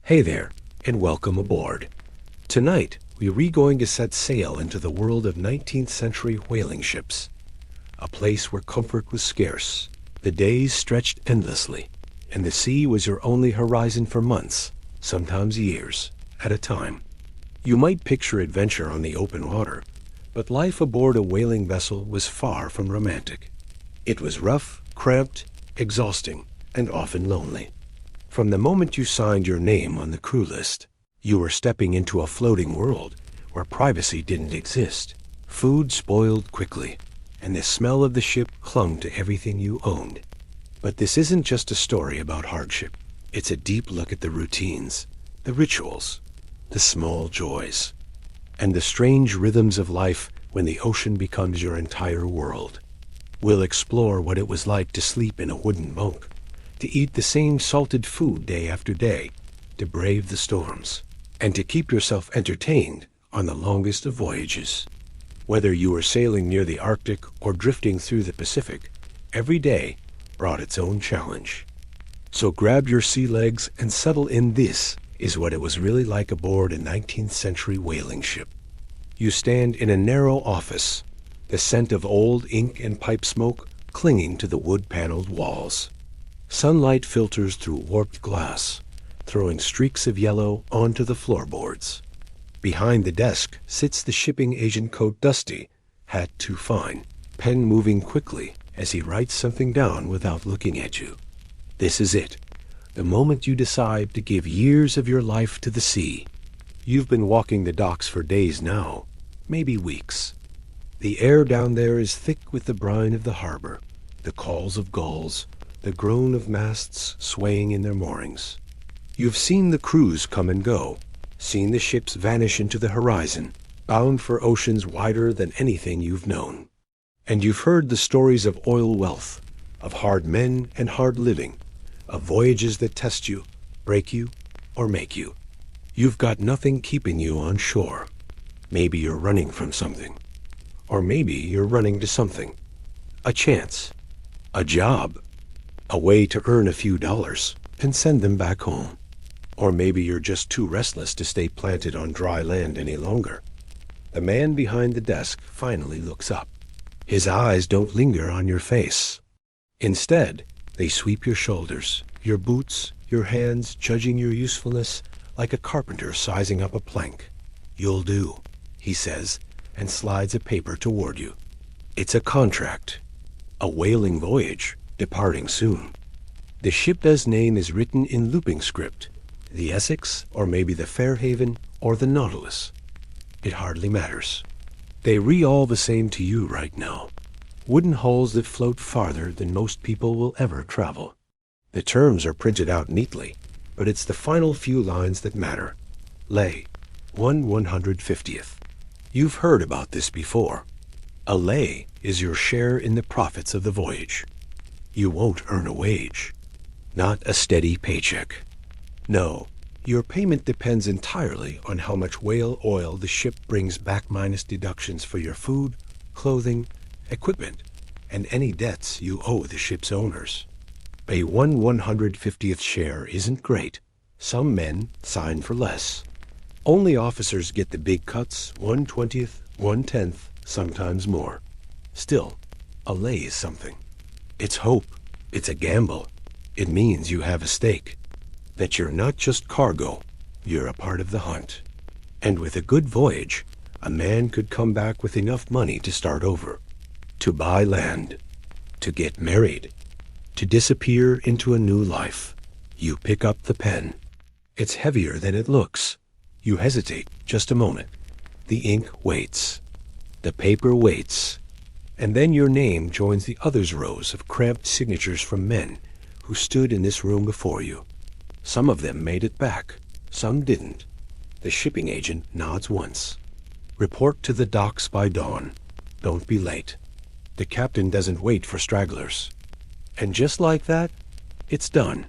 Hey there, and welcome aboard. Tonight, we're going to set sail into the world of 19th century whaling ships, a place where comfort was scarce, the days stretched endlessly, and the sea was your only horizon for months, sometimes years, at a time. You might picture adventure on the open water, but life aboard a whaling vessel was far from romantic. It was rough, cramped, exhausting, and often lonely. From the moment you signed your name on the crew list, you were stepping into a floating world where privacy didn't exist. Food spoiled quickly, and the smell of the ship clung to everything you owned. But this isn't just a story about hardship. It's a deep look at the routines, the rituals, the small joys, and the strange rhythms of life when the ocean becomes your entire world. We'll explore what it was like to sleep in a wooden bunk, to eat the same salted food day after day, to brave the storms, and to keep yourself entertained on the longest of voyages. Whether you were sailing near the Arctic or drifting through the Pacific, every day brought its own challenge. So grab your sea legs and settle in. This is what it was really like aboard a 19th century whaling ship. You stand in a narrow office, the scent of old ink and pipe smoke clinging to the wood-paneled walls. Sunlight filters through warped glass, throwing streaks of yellow onto the floorboards. Behind the desk sits the shipping agent, coat dusty, hat too fine, pen moving quickly as he writes something down without looking at you. This is it, the moment you decide to give years of your life to the sea. You've been walking the docks for days now, maybe weeks. The air down there is thick with the brine of the harbor, the calls of gulls, the groan of masts swaying in their moorings. You've seen the crews come and go, seen the ships vanish into the horizon, bound for oceans wider than anything you've known. And you've heard the stories of oil wealth, of hard men and hard living, of voyages that test you, break you, or make you. You've got nothing keeping you on shore. Maybe you're running from something. Or maybe you're running to something. A chance. A job. A way to earn a few dollars and send them back home. Or maybe you're just too restless to stay planted on dry land any longer. The man behind the desk finally looks up. His eyes don't linger on your face. Instead, they sweep your shoulders, your boots, your hands, judging your usefulness like a carpenter sizing up a plank. "You'll do," he says, and slides a paper toward you. It's a contract. A whaling voyage, departing soon. The ship's name is written in looping script, the Essex, or maybe the Fairhaven, or the Nautilus. It hardly matters. They read all the same to you right now. Wooden hulls that float farther than most people will ever travel. The terms are printed out neatly, but it's the final few lines that matter. Lay, 1/150th. You've heard about this before. A lay is your share in the profits of the voyage. You won't earn a wage, not a steady paycheck. No, your payment depends entirely on how much whale oil the ship brings back minus deductions for your food, clothing, equipment, and any debts you owe the ship's owners. A 1/150th share isn't great. Some men sign for less. Only officers get the big cuts, 1/20th, 1/10th, sometimes more. Still, a lay is something. It's hope. It's a gamble. It means you have a stake. That you're not just cargo, you're a part of the hunt. And with a good voyage, a man could come back with enough money to start over, to buy land, to get married, to disappear into a new life. You pick up the pen. It's heavier than it looks. You hesitate just a moment. The ink waits. The paper waits. And then your name joins the others' rows of cramped signatures from men who stood in this room before you. Some of them made it back. Some didn't. The shipping agent nods once. Report to the docks by dawn. Don't be late. The captain doesn't wait for stragglers. And just like that, it's done.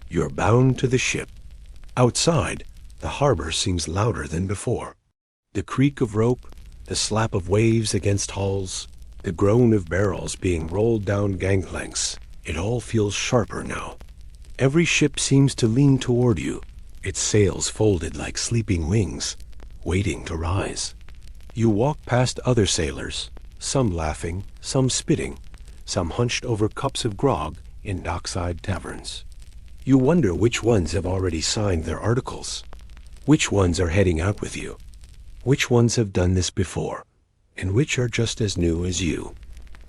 You're bound to the ship. Outside, the harbor seems louder than before. The creak of rope, the slap of waves against hulls, the groan of barrels being rolled down gangplanks, it all feels sharper now. Every ship seems to lean toward you, its sails folded like sleeping wings, waiting to rise. You walk past other sailors, some laughing, some spitting, some hunched over cups of grog in dockside taverns. You wonder which ones have already signed their articles, which ones are heading out with you, which ones have done this before, and which are just as new as you.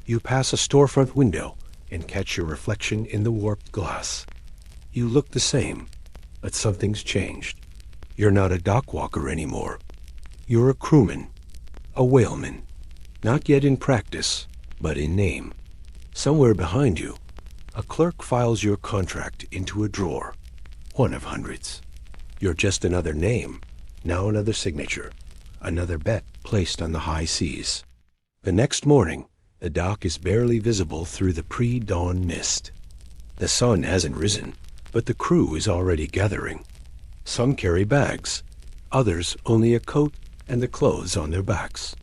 You pass a storefront window and catch your reflection in the warped glass. You look the same, but something's changed. You're not a dock walker anymore. You're a crewman, a whaleman, not yet in practice, but in name. Somewhere behind you, a clerk files your contract into a drawer, one of hundreds. You're just another name, now another signature, another bet placed on the high seas. The next morning, the dock is barely visible through the pre-dawn mist. The sun hasn't risen, but the crew is already gathering. Some carry bags, others only a coat and the clothes on their backs.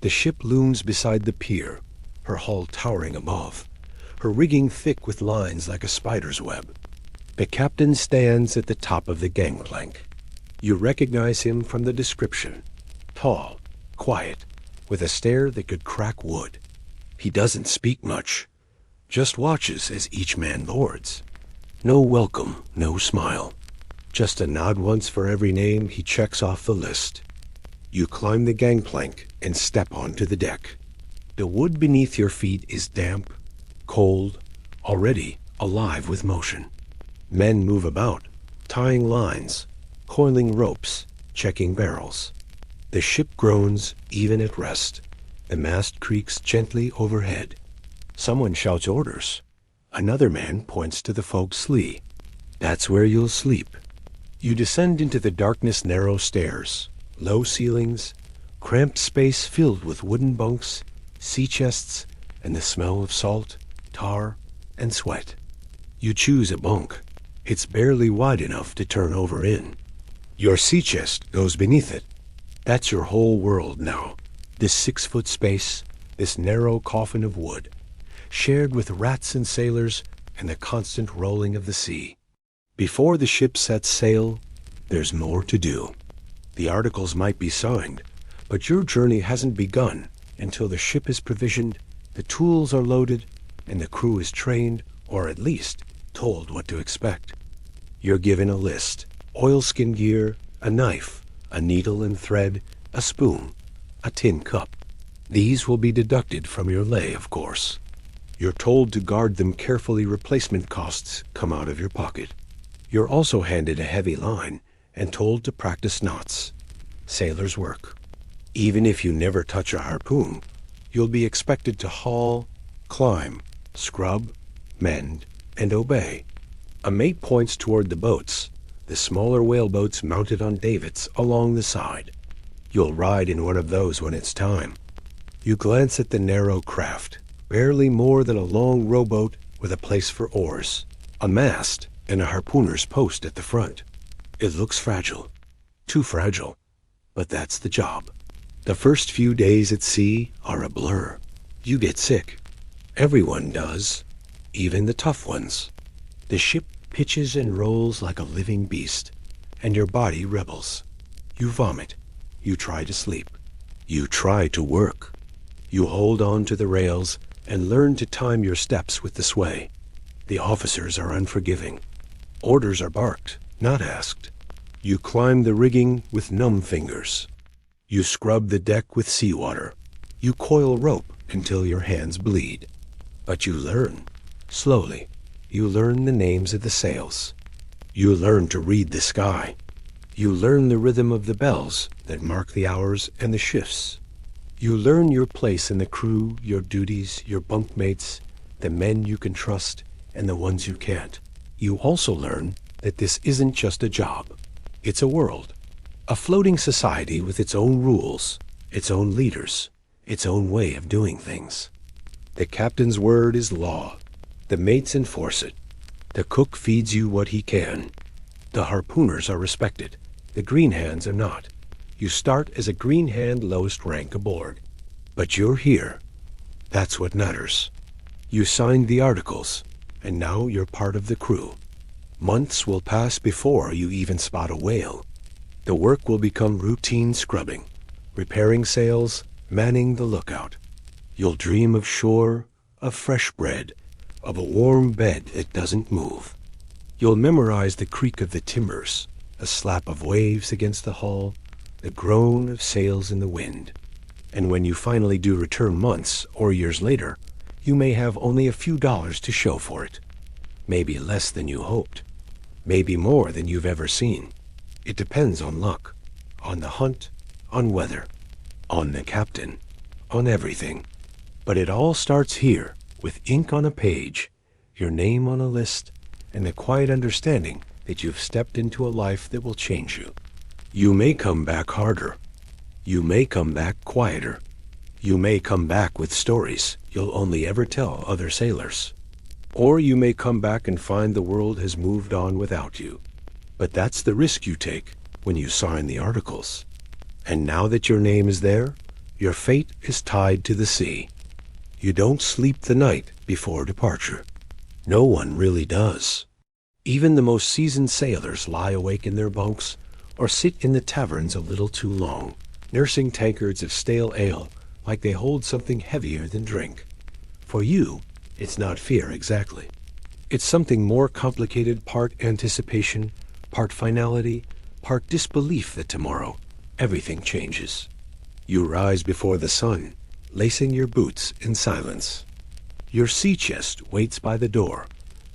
The ship looms beside the pier, her hull towering above, her rigging thick with lines like a spider's web. The captain stands at the top of the gangplank. You recognize him from the description. Tall, quiet, with a stare that could crack wood. He doesn't speak much, just watches as each man boards. No welcome, no smile. Just a nod once for every name he checks off the list. You climb the gangplank and step onto the deck. The wood beneath your feet is damp, cold, already alive with motion. Men move about, tying lines, coiling ropes, checking barrels. The ship groans even at rest. The mast creaks gently overhead. Someone shouts orders. Another man points to the folk's lee. That's where you'll sleep. You descend into the darkness, narrow stairs, low ceilings, cramped space filled with wooden bunks, sea chests, and the smell of salt, tar, and sweat. You choose a bunk. It's barely wide enough to turn over in. Your sea chest goes beneath it. That's your whole world now. This 6-foot space, this narrow coffin of wood, shared with rats and sailors and the constant rolling of the sea. Before the ship sets sail, there's more to do. The articles might be signed, but your journey hasn't begun until the ship is provisioned, the tools are loaded, and the crew is trained, or at least told what to expect. You're given a list: oilskin gear, a knife, a needle and thread, a spoon, a tin cup. These will be deducted from your lay, of course. You're told to guard them carefully. Replacement costs come out of your pocket. You're also handed a heavy line and told to practice knots. Sailor's work. Even if you never touch a harpoon, you'll be expected to haul, climb, scrub, mend, and obey. A mate points toward the boats, the smaller whaleboats mounted on davits along the side. You'll ride in one of those when it's time. You glance at the narrow craft, barely more than a long rowboat with a place for oars, a mast, and a harpooner's post at the front. It looks fragile, too fragile, but that's the job. The first few days at sea are a blur. You get sick. Everyone does, even the tough ones. The ship pitches and rolls like a living beast, and your body rebels. You vomit. You try to sleep. You try to work. You hold on to the rails and learn to time your steps with the sway. The officers are unforgiving. Orders are barked, not asked. You climb the rigging with numb fingers. You scrub the deck with seawater. You coil rope until your hands bleed. But you learn. Slowly, you learn the names of the sails. You learn to read the sky. You learn the rhythm of the bells that mark the hours and the shifts. You learn your place in the crew, your duties, your bunkmates, the men you can trust and the ones you can't. You also learn that this isn't just a job. It's a world. A floating society with its own rules, its own leaders, its own way of doing things. The captain's word is law. The mates enforce it. The cook feeds you what he can. The harpooners are respected. The green hands are not. You start as a green hand, lowest rank aboard. But you're here. That's what matters. You signed the articles, and now you're part of the crew. Months will pass before you even spot a whale. The work will become routine scrubbing, repairing sails, manning the lookout. You'll dream of shore, of fresh bread, of a warm bed that doesn't move. You'll memorize the creak of the timbers, the slap of waves against the hull, the groan of sails in the wind. And when you finally do return months or years later, you may have only a few dollars to show for it. Maybe less than you hoped. Maybe more than you've ever seen. It depends on luck, on the hunt, on weather, on the captain, on everything. But it all starts here, with ink on a page, your name on a list, and the quiet understanding that you've stepped into a life that will change you. You may come back harder. You may come back quieter. You may come back with stories you'll only ever tell other sailors. Or you may come back and find the world has moved on without you. But that's the risk you take when you sign the articles. And now that your name is there, your fate is tied to the sea. You don't sleep the night before departure. No one really does. Even the most seasoned sailors lie awake in their bunks or sit in the taverns a little too long, nursing tankards of stale ale like they hold something heavier than drink. For you, it's not fear exactly. It's something more complicated, part anticipation, part finality, part disbelief that tomorrow everything changes. You rise before the sun, lacing your boots in silence. Your sea chest waits by the door,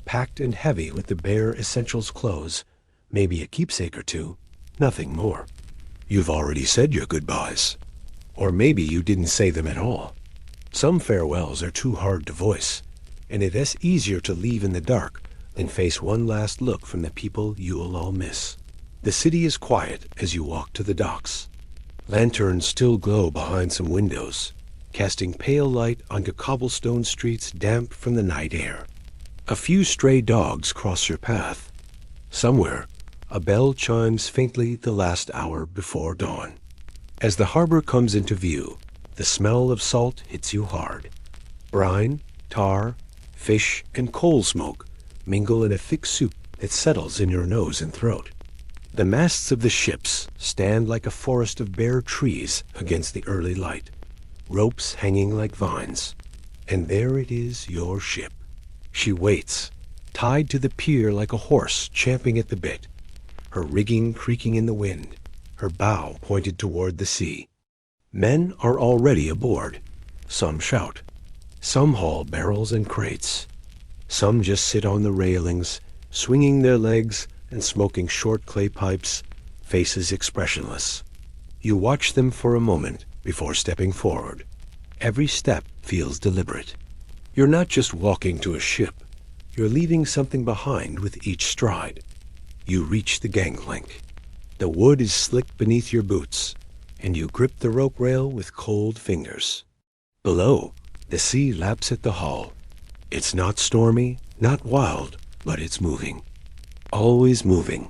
packed and heavy with the bare essentials clothes, maybe a keepsake or two, nothing more. You've already said your goodbyes. Or maybe you didn't say them at all. Some farewells are too hard to voice, and it is easier to leave in the dark than face one last look from the people you'll all miss. The city is quiet as you walk to the docks. Lanterns still glow behind some windows, casting pale light onto cobblestone streets damp from the night air. A few stray dogs cross your path. Somewhere, a bell chimes faintly the last hour before dawn. As the harbor comes into view, the smell of salt hits you hard. Brine, tar, fish, and coal smoke mingle in a thick soup that settles in your nose and throat. The masts of the ships stand like a forest of bare trees against the early light, ropes hanging like vines. And there it is, your ship. She waits, tied to the pier like a horse champing at the bit, her rigging creaking in the wind, her bow pointed toward the sea. Men are already aboard. Some shout. Some haul barrels and crates. Some just sit on the railings, swinging their legs and smoking short clay pipes, faces expressionless. You watch them for a moment before stepping forward. Every step feels deliberate. You're not just walking to a ship. You're leaving something behind with each stride. You reach the gangplank. The wood is slick beneath your boots, and you grip the rope rail with cold fingers. Below, the sea laps at the hull. It's not stormy, not wild, but it's moving. Always moving.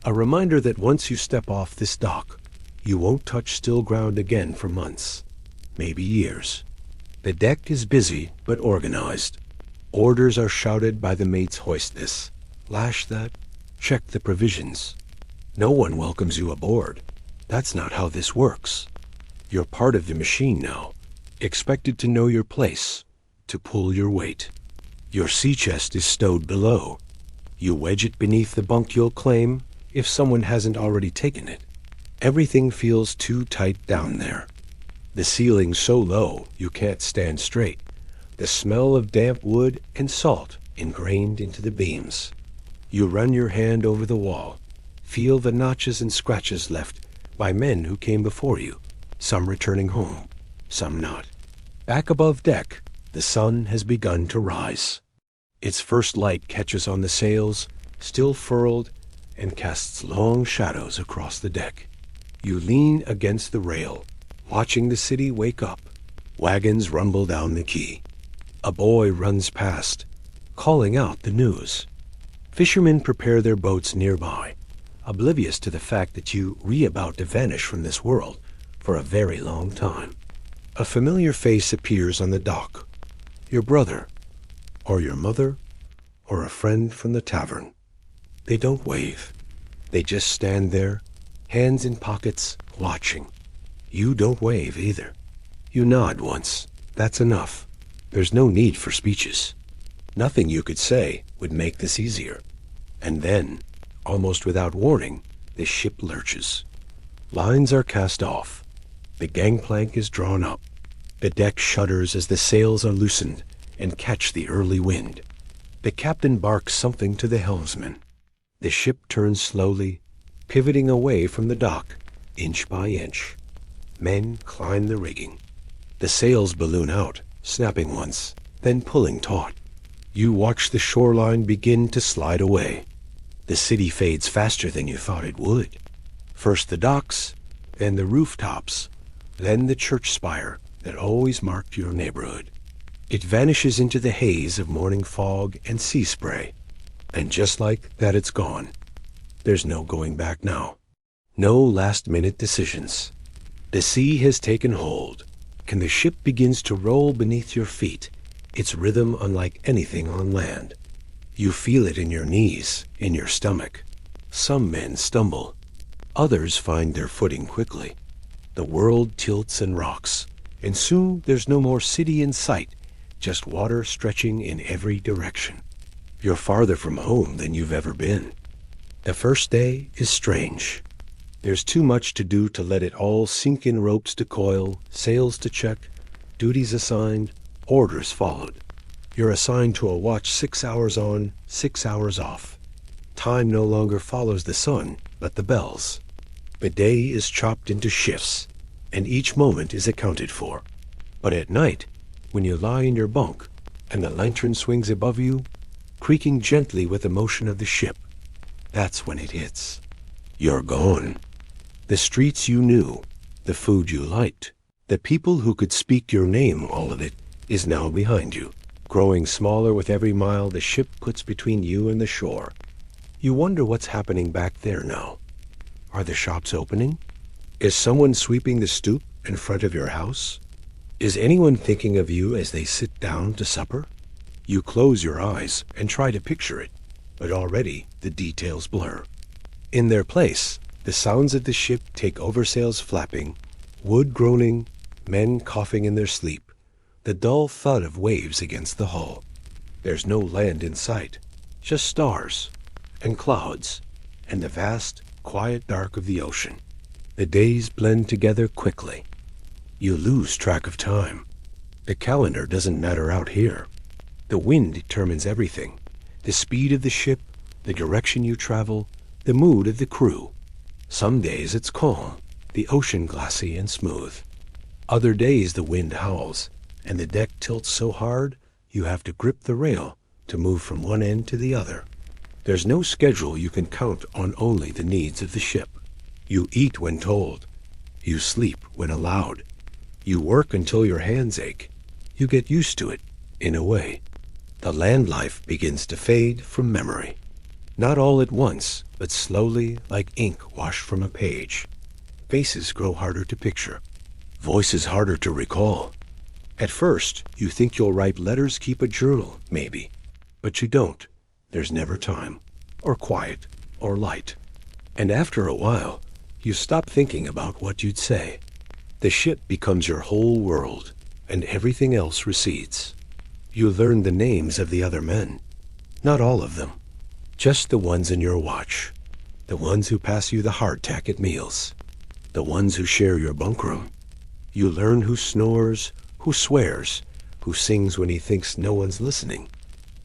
A reminder that once you step off this dock, you won't touch still ground again for months, maybe years. The deck is busy but organized. Orders are shouted by the mates. Hoist this, lash that, check the provisions. No one welcomes you aboard. That's not how this works. You're part of the machine now, expected to know your place, to pull your weight. Your sea chest is stowed below. You wedge it beneath the bunk you'll claim if someone hasn't already taken it. Everything feels too tight down there. The ceiling's so low you can't stand straight. The smell of damp wood and salt ingrained into the beams. You run your hand over the wall, feel the notches and scratches left by men who came before you, some returning home, some not. Back above deck, the sun has begun to rise. Its first light catches on the sails, still furled, and casts long shadows across the deck. You lean against the rail, watching the city wake up. Wagons rumble down the quay. A boy runs past, calling out the news. Fishermen prepare their boats nearby, oblivious to the fact that you about to vanish from this world for a very long time. A familiar face appears on the dock. Your brother, or your mother, or a friend from the tavern. They don't wave. They just stand there, hands in pockets, watching. You don't wave either. You nod once. That's enough. There's no need for speeches. Nothing you could say would make this easier. And then, almost without warning, the ship lurches. Lines are cast off. The gangplank is drawn up. The deck shudders as the sails are loosened and catch the early wind. The captain barks something to the helmsman. The ship turns slowly, pivoting away from the dock, inch by inch. Men climb the rigging. The sails balloon out, snapping once, then pulling taut. You watch the shoreline begin to slide away. The city fades faster than you thought it would. First the docks, then the rooftops, then the church spire that always marked your neighborhood. It vanishes into the haze of morning fog and sea spray. And just like that, it's gone. There's no going back now. No last-minute decisions. The sea has taken hold, and the ship begins to roll beneath your feet, its rhythm unlike anything on land. You feel it in your knees, in your stomach. Some men stumble. Others find their footing quickly. The world tilts and rocks, and soon there's no more city in sight, just water stretching in every direction. You're farther from home than you've ever been. The first day is strange. There's too much to do to let it all sink in. Ropes to coil, sails to check, duties assigned, orders followed. You're assigned to a watch 6 hours on, 6 hours off. Time no longer follows the sun, but the bells. The day is chopped into shifts, and each moment is accounted for. But at night, when you lie in your bunk, and the lantern swings above you, creaking gently with the motion of the ship, that's when it hits. You're gone. The streets you knew, the food you liked, the people who could speak your name, all of it, is now behind you, growing smaller with every mile the ship puts between you and the shore. You wonder what's happening back there now. Are the shops opening? Is someone sweeping the stoop in front of your house? Is anyone thinking of you as they sit down to supper? You close your eyes and try to picture it, but already the details blur. In their place, the sounds of the ship take oversails flapping, wood groaning, men coughing in their sleep, the dull thud of waves against the hull. There's no land in sight, just stars and clouds and the vast, quiet dark of the ocean. The days blend together quickly. You lose track of time. The calendar doesn't matter out here. The wind determines everything. The speed of the ship, the direction you travel, the mood of the crew. Some days it's calm, the ocean glassy and smooth. Other days the wind howls, and the deck tilts so hard you have to grip the rail to move from one end to the other. There's no schedule. You can count on only the needs of the ship. You eat when told. You sleep when allowed. You work until your hands ache. You get used to it, in a way. The land life begins to fade from memory. Not all at once, but slowly, like ink washed from a page. Faces grow harder to picture. Voices harder to recall. At first, you think you'll write letters, keep a journal, maybe. But you don't. There's never time, or quiet, or light. And after a while, you stop thinking about what you'd say. The ship becomes your whole world, and everything else recedes. You learn the names of the other men. Not all of them. Just the ones in your watch. The ones who pass you the hardtack at meals. The ones who share your bunkroom. You learn who snores, who swears, who sings when he thinks no one's listening.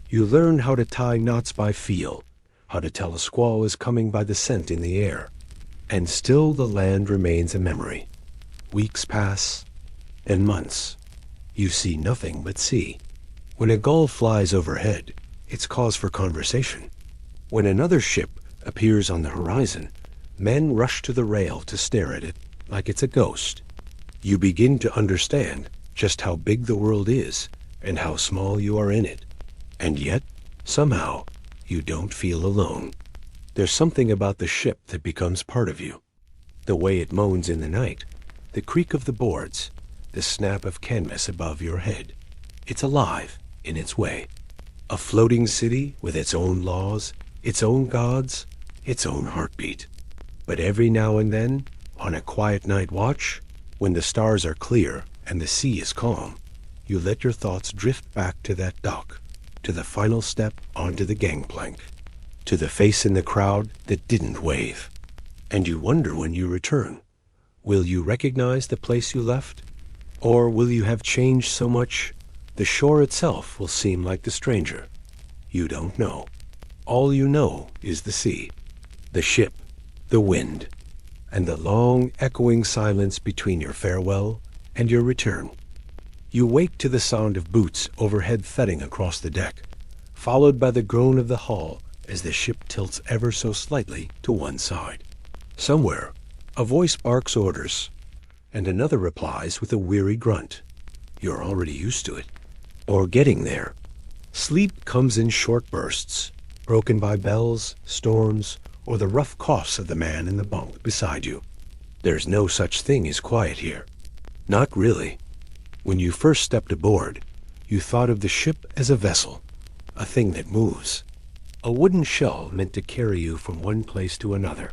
You learn how to tie knots by feel, how to tell a squall is coming by the scent in the air. And still the land remains a memory. Weeks pass, and months. You see nothing but sea. When a gull flies overhead, it's cause for conversation. When another ship appears on the horizon, men rush to the rail to stare at it like it's a ghost. You begin to understand just how big the world is and how small you are in it. And yet, somehow, you don't feel alone. There's something about the ship that becomes part of you. The way it moans in the night, the creak of the boards, the snap of canvas above your head. It's alive in its way. A floating city with its own laws, its own gods, its own heartbeat. But every now and then, on a quiet night watch, when the stars are clear and the sea is calm, you let your thoughts drift back to that dock, to the final step onto the gangplank, to the face in the crowd that didn't wave. And you wonder when you return, will you recognize the place you left? Or will you have changed so much, the shore itself will seem like the stranger? You don't know. All you know is the sea, the ship, the wind, and the long, echoing silence between your farewell and your return. You wake to the sound of boots overhead thudding across the deck, followed by the groan of the hull as the ship tilts ever so slightly to one side. Somewhere, a voice barks orders, and another replies with a weary grunt. You're already used to it, or getting there. Sleep comes in short bursts, broken by bells, storms, or the rough coughs of the man in the bunk beside you. There's no such thing as quiet here. Not really. When you first stepped aboard, you thought of the ship as a vessel, a thing that moves, a wooden shell meant to carry you from one place to another.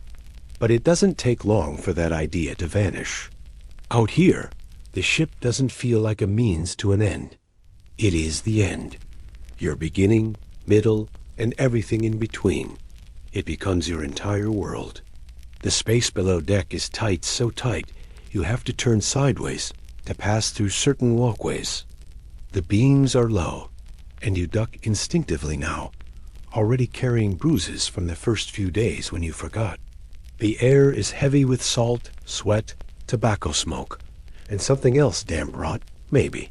But it doesn't take long for that idea to vanish. Out here, the ship doesn't feel like a means to an end. It is the end. Your beginning, middle, and everything in between. It becomes your entire world. The space below deck is tight, so tight, you have to turn sideways to pass through certain walkways. The beams are low, and you duck instinctively now, already carrying bruises from the first few days when you forgot. The air is heavy with salt, sweat, tobacco smoke, and something else damp rot, maybe.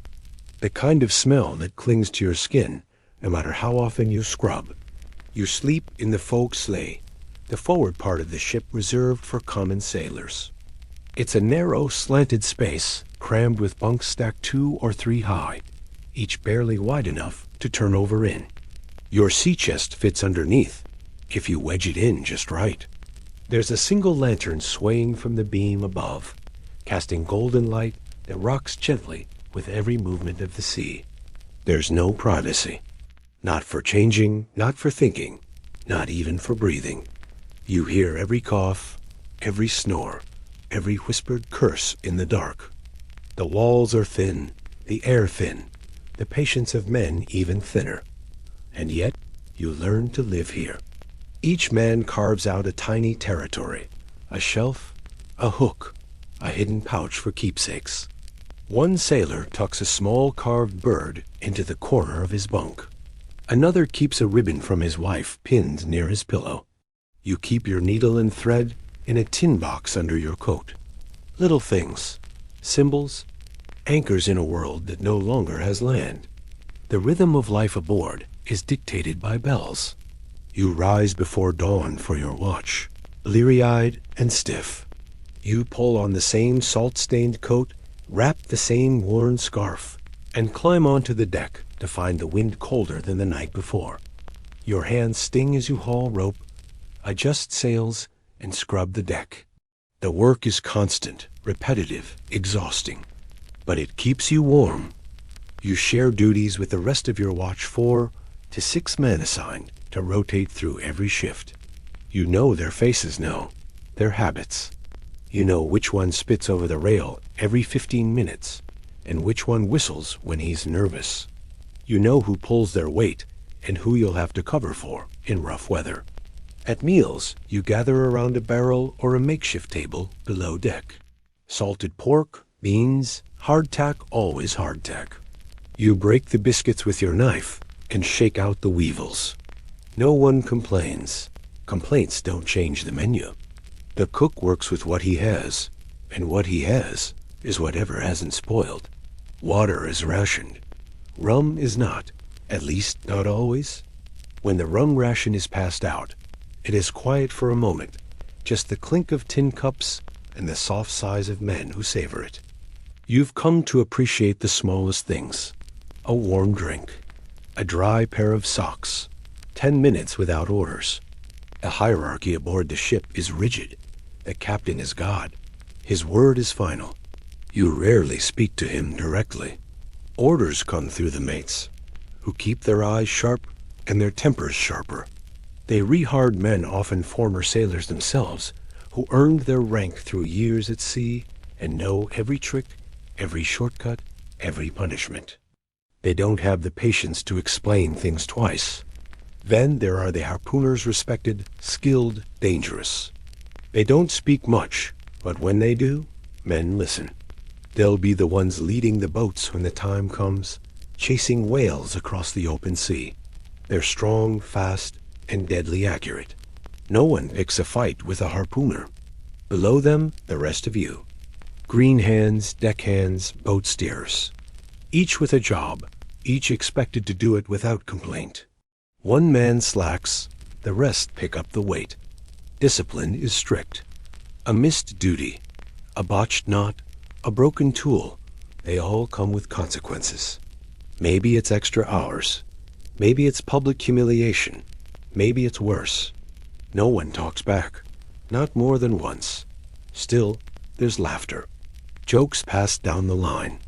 The kind of smell that clings to your skin, no matter how often you scrub. You sleep in the folk sleigh, the forward part of the ship reserved for common sailors. It's a narrow, slanted space, crammed with bunks stacked 2 or 3 high, each barely wide enough to turn over in. Your sea chest fits underneath, if you wedge it in just right. There's a single lantern swaying from the beam above, casting golden light that rocks gently with every movement of the sea. There's no privacy. Not for changing, not for thinking, not even for breathing. You hear every cough, every snore, every whispered curse in the dark. The walls are thin, the air thin, the patience of men even thinner. And yet, you learn to live here. Each man carves out a tiny territory, a shelf, a hook, a hidden pouch for keepsakes. One sailor tucks a small carved bird into the corner of his bunk. Another keeps a ribbon from his wife pinned near his pillow. You keep your needle and thread in a tin box under your coat. Little things, symbols, anchors in a world that no longer has land. The rhythm of life aboard is dictated by bells. You rise before dawn for your watch, bleary-eyed and stiff. You pull on the same salt-stained coat, wrap the same worn scarf, and climb onto the deck to find the wind colder than the night before. Your hands sting as you haul rope, adjust sails, and scrub the deck. The work is constant, repetitive, exhausting, but it keeps you warm. You share duties with the rest of your watch 4 to 6 men assigned to rotate through every shift. You know their faces now, their habits. You know which one spits over the rail every 15 minutes and which one whistles when he's nervous. You know who pulls their weight and who you'll have to cover for in rough weather. At meals, you gather around a barrel or a makeshift table below deck. Salted pork, beans, hardtack, always hardtack. You break the biscuits with your knife and shake out the weevils. No one complains. Complaints don't change the menu. The cook works with what he has, and what he has is whatever hasn't spoiled. Water is rationed. Rum is not, at least not always. When the rum ration is passed out, it is quiet for a moment, just the clink of tin cups and the soft sighs of men who savor it. You've come to appreciate the smallest things. A warm drink, a dry pair of socks, 10 minutes without orders. The hierarchy aboard the ship is rigid. The captain is God. His word is final. You rarely speak to him directly. Orders come through the mates, who keep their eyes sharp and their tempers sharper. They rehard men, often former sailors themselves, who earned their rank through years at sea and know every trick, every shortcut, every punishment. They don't have the patience to explain things twice. Then there are the harpooners, respected, skilled, dangerous. They don't speak much, but when they do, men listen. They'll be the ones leading the boats when the time comes, chasing whales across the open sea. They're strong, fast, and deadly accurate. No one picks a fight with a harpooner. Below them, the rest of you. Green hands, deckhands, boat steerers. Each with a job, each expected to do it without complaint. One man slacks, the rest pick up the weight. Discipline is strict. A missed duty, a botched knot, a broken tool, they all come with consequences. Maybe it's extra hours. Maybe it's public humiliation. Maybe it's worse. No one talks back. Not more than once. Still, there's laughter. Jokes passed down the line.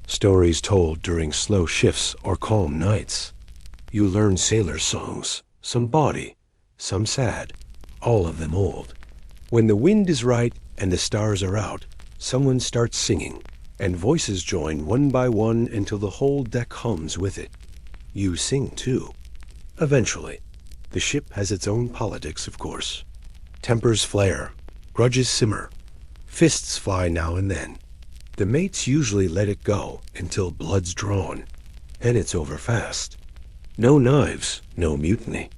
Stories told during slow shifts or calm nights. You learn sailor songs, some bawdy, some sad, all of them old. When the wind is right and the stars are out, someone starts singing, and voices join one by one until the whole deck hums with it. You sing too. Eventually. The ship has its own politics, of course. Tempers flare, grudges simmer, fists fly now and then. The mates usually let it go until blood's drawn, and it's over fast. No knives, no mutiny.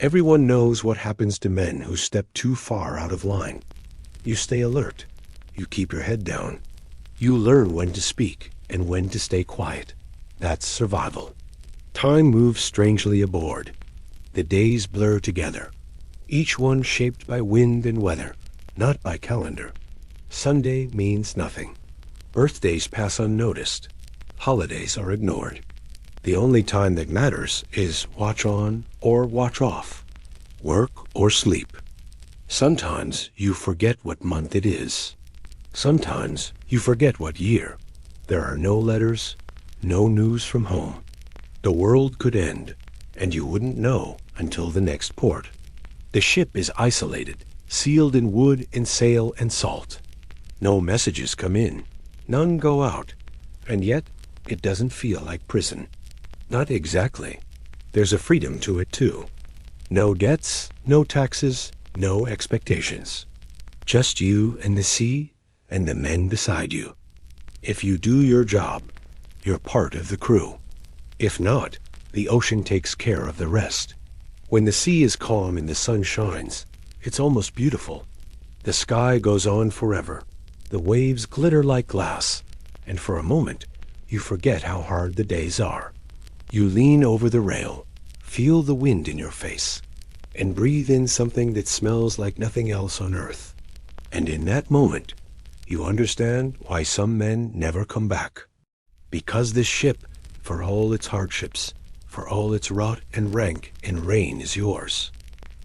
Everyone knows what happens to men who step too far out of line. You stay alert. You keep your head down. You learn when to speak and when to stay quiet. That's survival. Time moves strangely aboard. The days blur together, each one shaped by wind and weather, not by calendar. Sunday means nothing. Birthdays pass unnoticed. Holidays are ignored. The only time that matters is watch on or watch off, work or sleep. Sometimes you forget what month it is. Sometimes you forget what year. There are no letters, no news from home. The world could end, and you wouldn't know until the next port. The ship is isolated, sealed in wood and sail and salt. No messages come in, none go out, and yet it doesn't feel like prison. Not exactly. There's a freedom to it too. No debts, no taxes, no expectations. Just you and the sea and the men beside you. If you do your job, you're part of the crew. If not, the ocean takes care of the rest. When the sea is calm and the sun shines, it's almost beautiful. The sky goes on forever. The waves glitter like glass, and for a moment, you forget how hard the days are. You lean over the rail, feel the wind in your face, and breathe in something that smells like nothing else on earth. And in that moment, you understand why some men never come back. Because this ship, for all its hardships, for all its rot and rank and rain, is yours.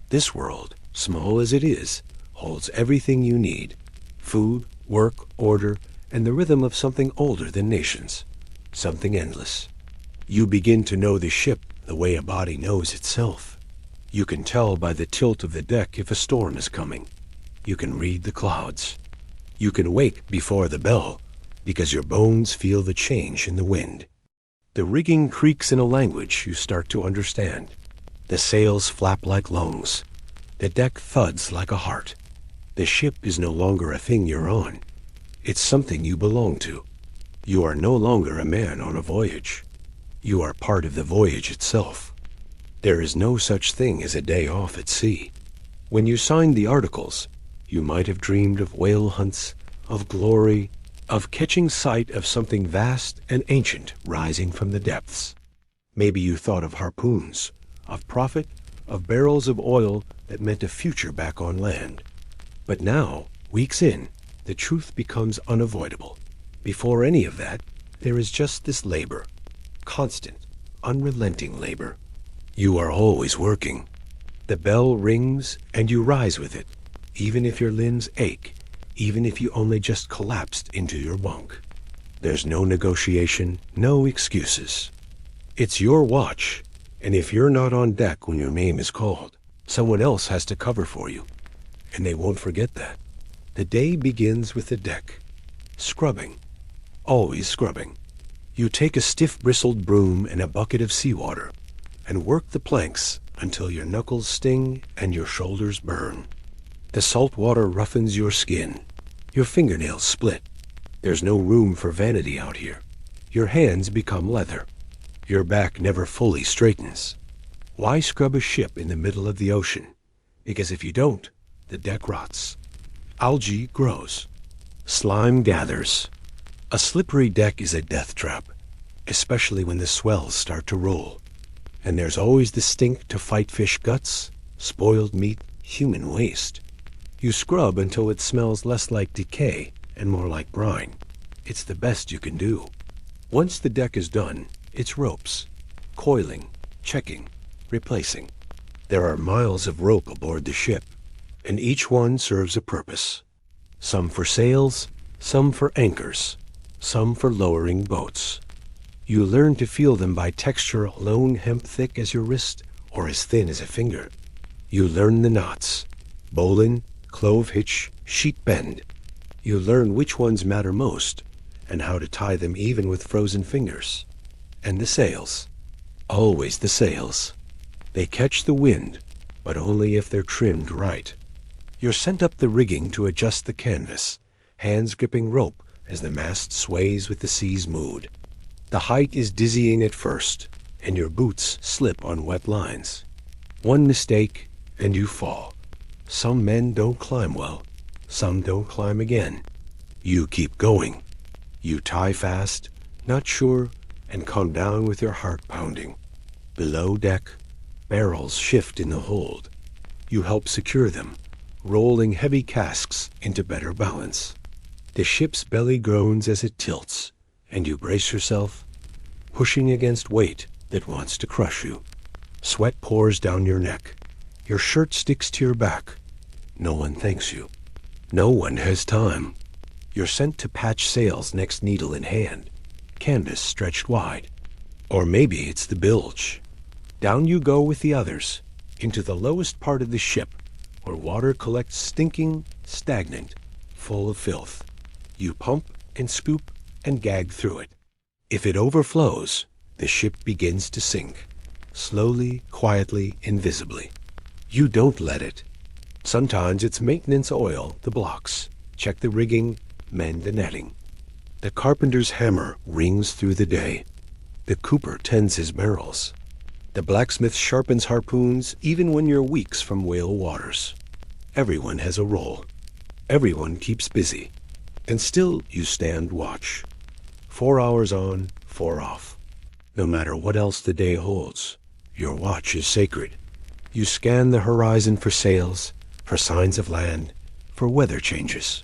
This world, small as it is, holds everything you need. Food, work, order, and the rhythm of something older than nations. Something endless. You begin to know the ship the way a body knows itself. You can tell by the tilt of the deck if a storm is coming. You can read the clouds. You can wake before the bell because your bones feel the change in the wind. The rigging creaks in a language you start to understand. The sails flap like lungs. The deck thuds like a heart. The ship is no longer a thing you're on. It's something you belong to. You are no longer a man on a voyage. You are part of the voyage itself. There is no such thing as a day off at sea. When you signed the articles, you might have dreamed of whale hunts, of glory, of catching sight of something vast and ancient rising from the depths. Maybe you thought of harpoons, of profit, of barrels of oil that meant a future back on land. But now, weeks in, the truth becomes unavoidable. Before any of that, there is just this labor. Constant, unrelenting labor. You are always working. The bell rings and you rise with it, even if your limbs ache, even if you only just collapsed into your bunk. There's no negotiation, no excuses. It's your watch, and if you're not on deck when your name is called, Someone else has to cover for you, and they won't forget that. The day begins with the deck. Scrubbing. Always scrubbing. You take a stiff bristled broom and a bucket of seawater and work the planks until your knuckles sting and your shoulders burn. The salt water roughens your skin. Your fingernails split. There's no room for vanity out here. Your hands become leather. Your back never fully straightens. Why scrub a ship in the middle of the ocean? Because if you don't, the deck rots. Algae grows. Slime gathers. A slippery deck is a death trap, especially when the swells start to roll. And there's always the stink to fight fish guts, spoiled meat, human waste. You scrub until it smells less like decay and more like brine. It's the best you can do. Once the deck is done, it's ropes. Coiling, checking, replacing. There are miles of rope aboard the ship, and each one serves a purpose. Some for sails, some for anchors, some for lowering boats. You learn to feel them by texture alone hemp thick as your wrist or as thin as a finger. You learn the knots. Bowline, clove hitch, sheet bend. You learn which ones matter most and how to tie them even with frozen fingers. And the sails. Always the sails. They catch the wind, but only if they're trimmed right. You're sent up the rigging to adjust the canvas, hands gripping rope as the mast sways with the sea's mood. The height is dizzying at first, and your boots slip on wet lines. One mistake, and you fall. Some men don't climb well. Some don't climb again. You keep going. You tie fast, not sure, and come down with your heart pounding. Below deck, barrels shift in the hold. You help secure them, rolling heavy casks into better balance. The ship's belly groans as it tilts, and you brace yourself, pushing against weight that wants to crush you. Sweat pours down your neck. Your shirt sticks to your back. No one thanks you. No one has time. You're sent to patch sails next needle in hand, canvas stretched wide. Or maybe it's the bilge. Down you go with the others, into the lowest part of the ship, where water collects stinking, stagnant, full of filth. You pump and scoop and gag through it. If it overflows, the ship begins to sink, slowly, quietly, invisibly. You don't let it. Sometimes it's maintenance oil the blocks. Check the rigging, mend the netting. The carpenter's hammer rings through the day. The cooper tends his barrels. The blacksmith sharpens harpoons even when you're weeks from whale waters. Everyone has a role. Everyone keeps busy. And still you stand watch. 4 hours on, 4 off. No matter what else the day holds, your watch is sacred. You scan the horizon for sails, for signs of land, for weather changes.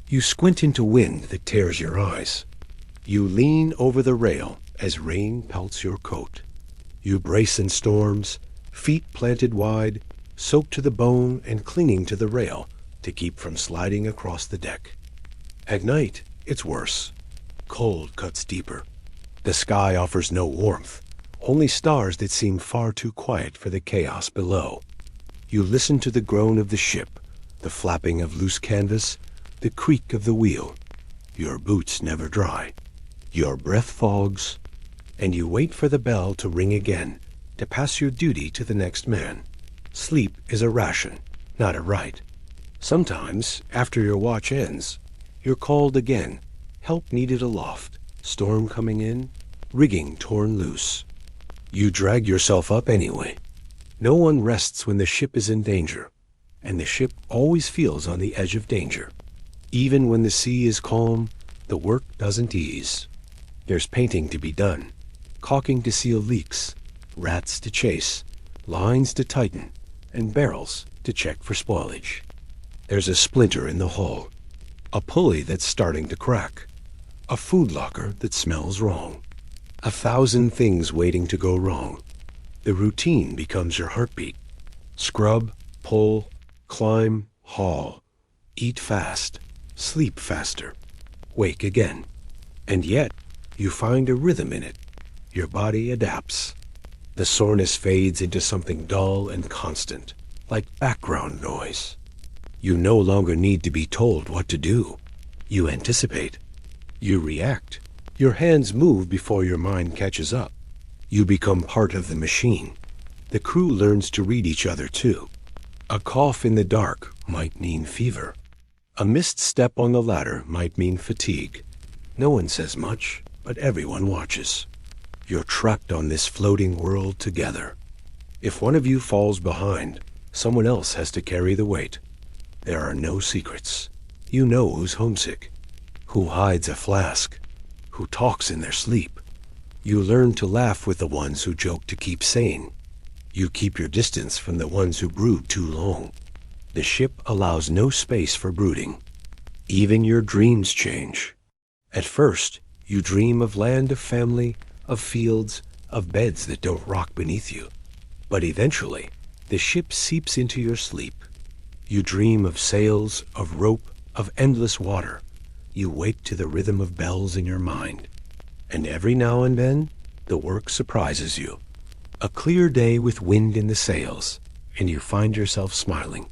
You squint into wind that tears your eyes. You lean over the rail as rain pelts your coat. You brace in storms, feet planted wide, soaked to the bone and clinging to the rail to keep from sliding across the deck. At night, it's worse. Cold cuts deeper. The sky offers no warmth, only stars that seem far too quiet for the chaos below. You listen to the groan of the ship, the flapping of loose canvas, the creak of the wheel. Your boots never dry. Your breath fogs, and you wait for the bell to ring again, to pass your duty to the next man. Sleep is a ration, not a right. Sometimes, after your watch ends, you're called again. Help needed aloft, storm coming in, rigging torn loose. You drag yourself up anyway. No one rests when the ship is in danger, and the ship always feels on the edge of danger. Even when the sea is calm, the work doesn't ease. There's painting to be done, caulking to seal leaks, rats to chase, lines to tighten, and barrels to check for spoilage. There's a splinter in the hull, a pulley that's starting to crack, a food locker that smells wrong. 1,000 things waiting to go wrong. The routine becomes your heartbeat. Scrub, pull, climb, haul. Eat fast, sleep faster, wake again. And yet, you find a rhythm in it. Your body adapts. The soreness fades into something dull and constant, like background noise. You no longer need to be told what to do. You anticipate. You react. Your hands move before your mind catches up. You become part of the machine. The crew learns to read each other too. A cough in the dark might mean fever. A missed step on the ladder might mean fatigue. No one says much, but everyone watches. You're trapped on this floating world together. If one of you falls behind, someone else has to carry the weight. There are no secrets. You know who's homesick, who hides a flask, who talks in their sleep. You learn to laugh with the ones who joke to keep sane. You keep your distance from the ones who brood too long. The ship allows no space for brooding. Even your dreams change. At first, you dream of land, of family, of fields, of beds that don't rock beneath you. But eventually, the ship seeps into your sleep. You dream of sails, of rope, of endless water. You wake to the rhythm of bells in your mind. And every now and then, the work surprises you. A clear day with wind in the sails, and you find yourself smiling.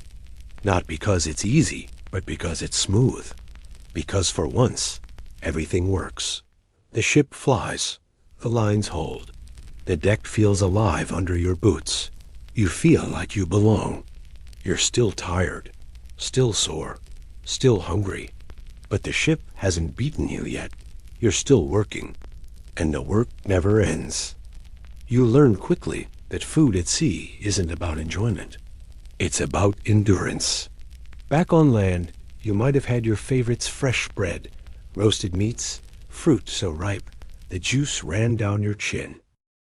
Not because it's easy, but because it's smooth. Because for once, everything works. The ship flies. The lines hold. The deck feels alive under your boots. You feel like you belong. You're still tired, still sore, still hungry. But the ship hasn't beaten you yet. You're still working. And the work never ends. You learn quickly that food at sea isn't about enjoyment. It's about endurance. Back on land, you might have had your favorites: fresh bread, roasted meats, fruit so ripe the juice ran down your chin.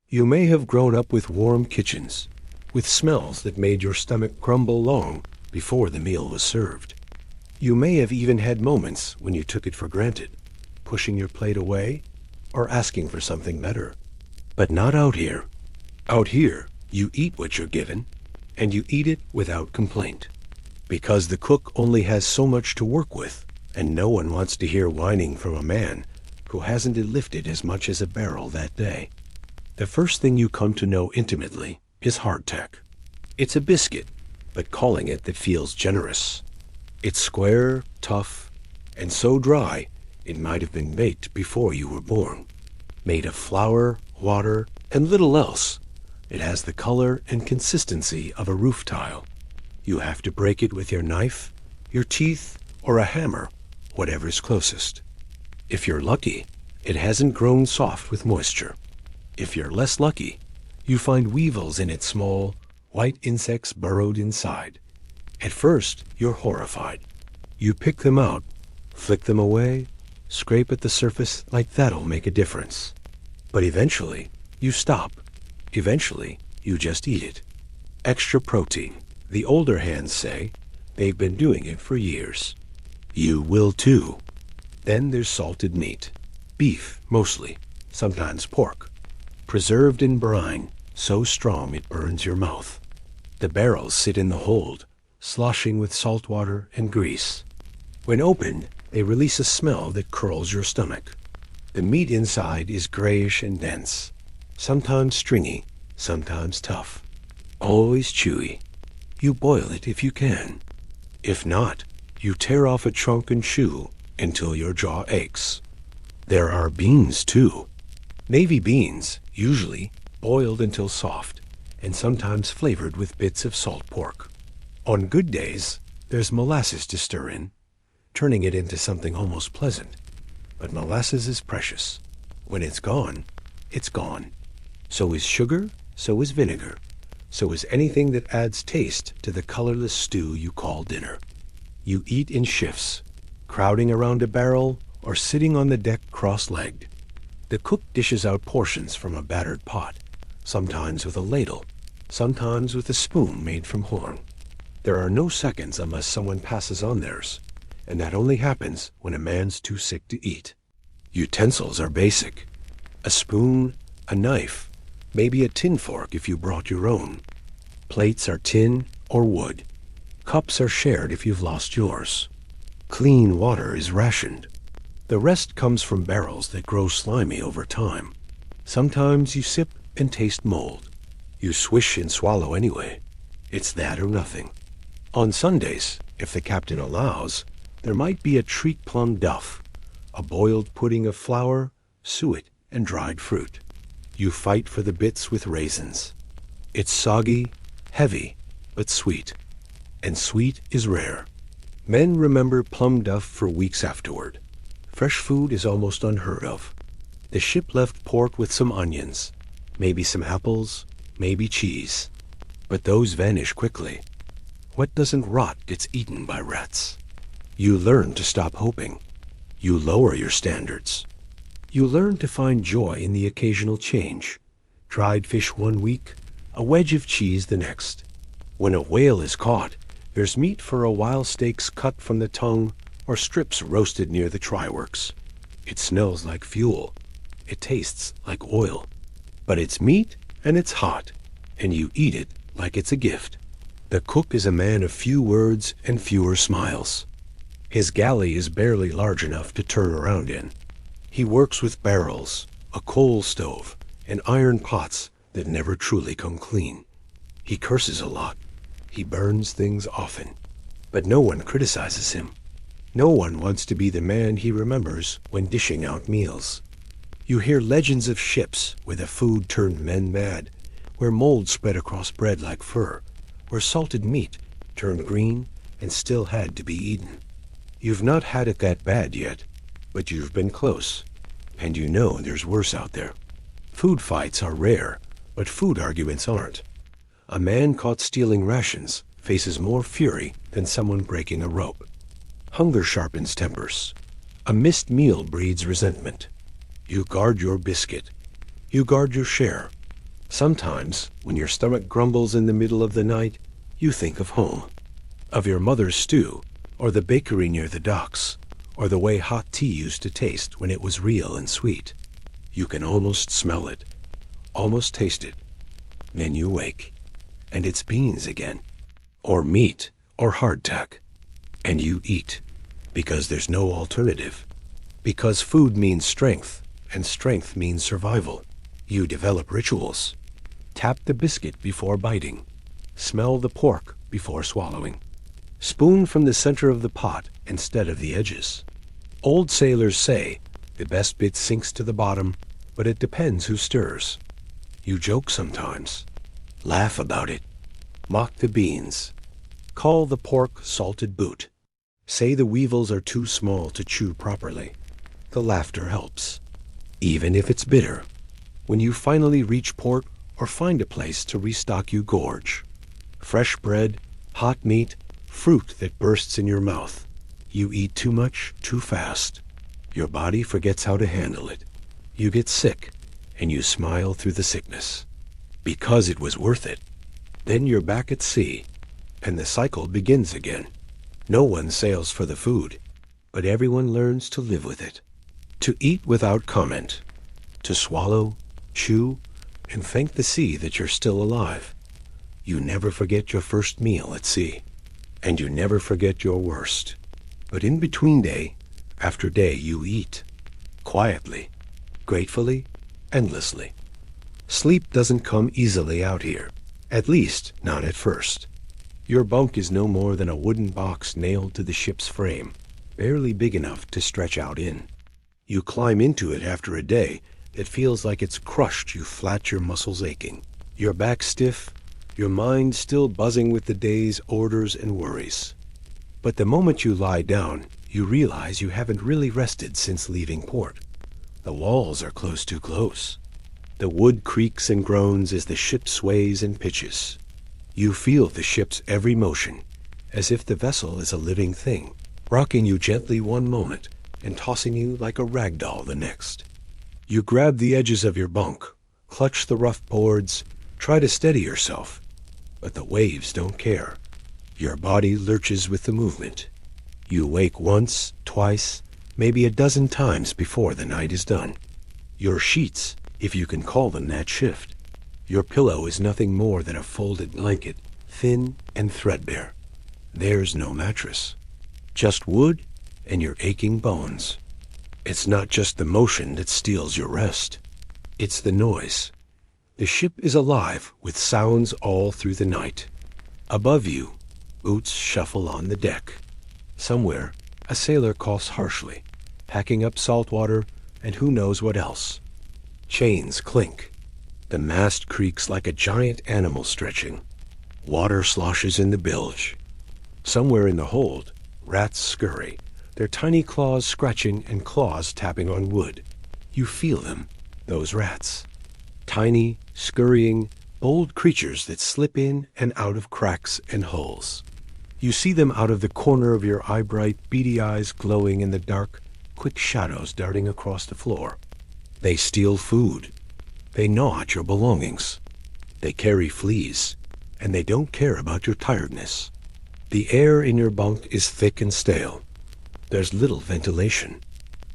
You may have grown up with warm kitchens, with smells that made your stomach crumble long before the meal was served. You may have even had moments when you took it for granted, pushing your plate away or asking for something better. But not out here. Out here, you eat what you're given, and you eat it without complaint. Because the cook only has so much to work with, and no one wants to hear whining from a man who hasn't lifted as much as a barrel that day. The first thing you come to know intimately is hardtack. It's a biscuit, but calling it that feels generous. It's square, tough, and so dry it might have been baked before you were born. Made of flour, water, and little else, it has the color and consistency of a roof tile. You have to break it with your knife, your teeth, or a hammer, whatever's closest. If you're lucky, it hasn't grown soft with moisture. If you're less lucky, you find weevils in its small, white insects burrowed inside. At first, you're horrified. You pick them out, flick them away, scrape at the surface like that'll make a difference. But eventually, you stop. Eventually, you just eat it. Extra protein. The older hands say they've been doing it for years. You will too. Then there's salted meat. Beef, mostly. Sometimes pork. Preserved in brine, so strong it burns your mouth. The barrels sit in the hold, sloshing with salt water and grease. When opened, they release a smell that curls your stomach. The meat inside is grayish and dense, sometimes stringy, sometimes tough, always chewy. You boil it if you can. If not, you tear off a chunk and chew until your jaw aches. There are beans, too. Navy beans, usually boiled until soft, and sometimes flavored with bits of salt pork. On good days, there's molasses to stir in, turning it into something almost pleasant. But molasses is precious. When it's gone, it's gone. So is sugar, so is vinegar, so is anything that adds taste to the colorless stew you call dinner. You eat in shifts, crowding around a barrel or sitting on the deck cross-legged. The cook dishes out portions from a battered pot, sometimes with a ladle, sometimes with a spoon made from horn. There are no seconds unless someone passes on theirs, and that only happens when a man's too sick to eat. Utensils are basic. A spoon, a knife, maybe a tin fork if you brought your own. Plates are tin or wood. Cups are shared if you've lost yours. Clean water is rationed. The rest comes from barrels that grow slimy over time. Sometimes you sip and taste mold. You swish and swallow anyway. It's that or nothing. On Sundays, if the captain allows, there might be a treat plum duff, a boiled pudding of flour, suet, and dried fruit. You fight for the bits with raisins. It's soggy, heavy, but sweet. And sweet is rare. Men remember plum duff for weeks afterward. Fresh food is almost unheard of. The ship left port with some onions, maybe some apples, maybe cheese. But those vanish quickly. What doesn't rot gets eaten by rats. You learn to stop hoping. You lower your standards. You learn to find joy in the occasional change. Dried fish one week, a wedge of cheese the next. When a whale is caught, there's meat for a while steaks cut from the tongue or strips roasted near the tryworks. It smells like fuel. It tastes like oil. But it's meat and it's hot, and you eat it like it's a gift. The cook is a man of few words and fewer smiles. His galley is barely large enough to turn around in. He works with barrels, a coal stove, and iron pots that never truly come clean. He curses a lot. He burns things often. But no one criticizes him. No one wants to be the man he remembers when dishing out meals. You hear legends of ships where the food turned men mad, where mold spread across bread like fur, where salted meat turned green and still had to be eaten. You've not had it that bad yet, but you've been close, and you know there's worse out there. Food fights are rare, but food arguments aren't. A man caught stealing rations faces more fury than someone breaking a rope. Hunger sharpens tempers. A missed meal breeds resentment. You guard your biscuit. You guard your share. Sometimes, when your stomach grumbles in the middle of the night, you think of home. Of your mother's stew, or the bakery near the docks, or the way hot tea used to taste when it was real and sweet. You can almost smell it, almost taste it. Then you wake, and it's beans again, or meat, or hardtack. And you eat, because there's no alternative. Because food means strength, and strength means survival. You develop rituals. Tap the biscuit before biting. Smell the pork before swallowing. Spoon from the center of the pot instead of the edges. Old sailors say, the best bit sinks to the bottom, but it depends who stirs. You joke sometimes. Laugh about it. Mock the beans. Call the pork salted boot. Say the weevils are too small to chew properly. The laughter helps, even if it's bitter. When you finally reach port or find a place to restock, you gorge. Fresh bread, hot meat, fruit that bursts in your mouth. You eat too much, too fast. Your body forgets how to handle it. You get sick, and you smile through the sickness. Because it was worth it. Then you're back at sea, and the cycle begins again. No one sails for the food, but everyone learns to live with it. To eat without comment. To swallow, chew, and thank the sea that you're still alive. You never forget your first meal at sea, and you never forget your worst. But in between day after day you eat, quietly, gratefully, endlessly. Sleep doesn't come easily out here, at least not at first. Your bunk is no more than a wooden box nailed to the ship's frame, barely big enough to stretch out in. You climb into it after a day that feels like it's crushed you flat, your muscles aching, your back stiff, your mind still buzzing with the day's orders and worries. But the moment you lie down, you realize you haven't really rested since leaving port. The walls are close too close. The wood creaks and groans as the ship sways and pitches. You feel the ship's every motion, as if the vessel is a living thing, rocking you gently one moment and tossing you like a rag doll the next. You grab the edges of your bunk, clutch the rough boards, try to steady yourself, but the waves don't care. Your body lurches with the movement. You wake once, twice, maybe a dozen times before the night is done. Your sheets, if you can call them that, shift. Your pillow is nothing more than a folded blanket, thin and threadbare. There's no mattress, just wood and your aching bones. It's not just the motion that steals your rest. It's the noise. The ship is alive with sounds all through the night. Above you, boots shuffle on the deck. Somewhere, a sailor coughs harshly, packing up salt water and who knows what else. Chains clink. The mast creaks like a giant animal stretching. Water sloshes in the bilge. Somewhere in the hold, rats scurry, their tiny claws scratching and claws tapping on wood. You feel them, those rats. Tiny, scurrying, bold creatures that slip in and out of cracks and holes. You see them out of the corner of your eye-bright, beady eyes glowing in the dark, quick shadows darting across the floor. They steal food. They gnaw at your belongings. They carry fleas, and they don't care about your tiredness. The air in your bunk is thick and stale. There's little ventilation.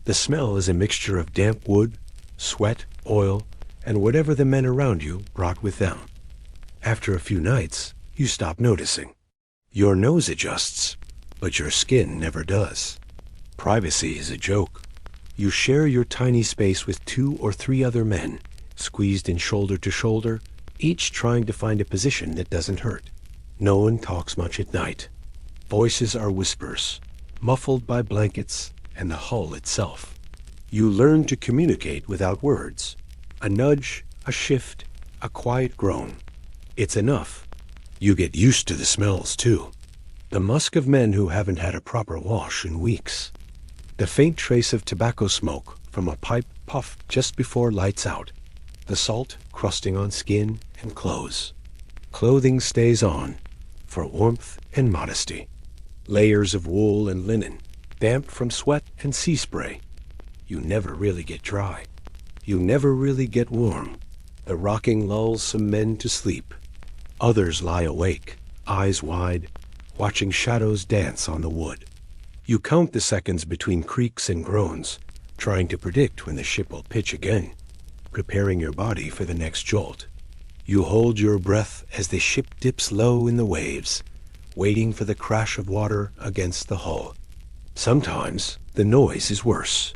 The smell is a mixture of damp wood, sweat, oil, and whatever the men around you brought with them. After a few nights, you stop noticing. Your nose adjusts, but your skin never does. Privacy is a joke. You share your tiny space with 2 or 3 other men, squeezed in shoulder to shoulder, each trying to find a position that doesn't hurt. No one talks much at night. Voices are whispers, muffled by blankets and the hull itself. You learn to communicate without words. A nudge, a shift, a quiet groan. It's enough. You get used to the smells, too. The musk of men who haven't had a proper wash in weeks. The faint trace of tobacco smoke from a pipe puffed just before lights out. The salt crusting on skin and clothes. Clothing stays on, for warmth and modesty. Layers of wool and linen, damp from sweat and sea spray. You never really get dry. You never really get warm. The rocking lulls some men to sleep. Others lie awake, eyes wide, watching shadows dance on the wood. You count the seconds between creaks and groans, trying to predict when the ship will pitch again, preparing your body for the next jolt. You hold your breath as the ship dips low in the waves, waiting for the crash of water against the hull. Sometimes the noise is worse.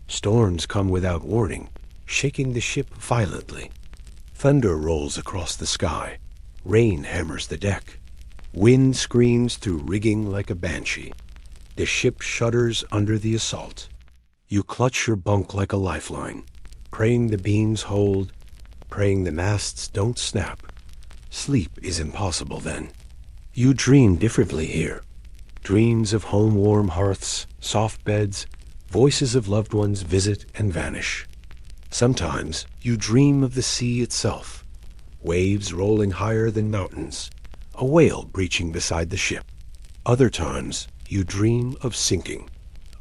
Storms come without warning, shaking the ship violently. Thunder rolls across the sky. Rain hammers the deck. Wind screams through rigging like a banshee. The ship shudders under the assault. You clutch your bunk like a lifeline, praying the beams hold, praying the masts don't snap. Sleep is impossible then. You dream differently here. Dreams of home-warm hearths, soft beds, voices of loved ones visit and vanish. Sometimes you dream of the sea itself, waves rolling higher than mountains, a whale breaching beside the ship. Other times you dream of sinking,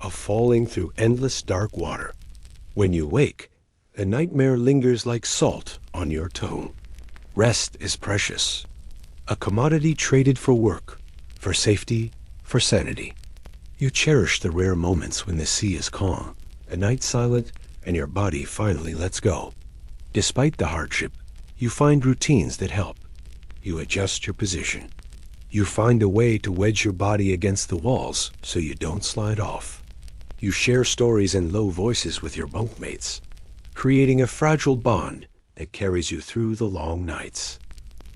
of falling through endless dark water. When you wake, the nightmare lingers like salt on your tongue. Rest is precious, a commodity traded for work, for safety, for sanity. You cherish the rare moments when the sea is calm, the night silent, and your body finally lets go. Despite the hardship, you find routines that help. You adjust your position. You find a way to wedge your body against the walls so you don't slide off. You share stories in low voices with your bunkmates, creating a fragile bond that carries you through the long nights.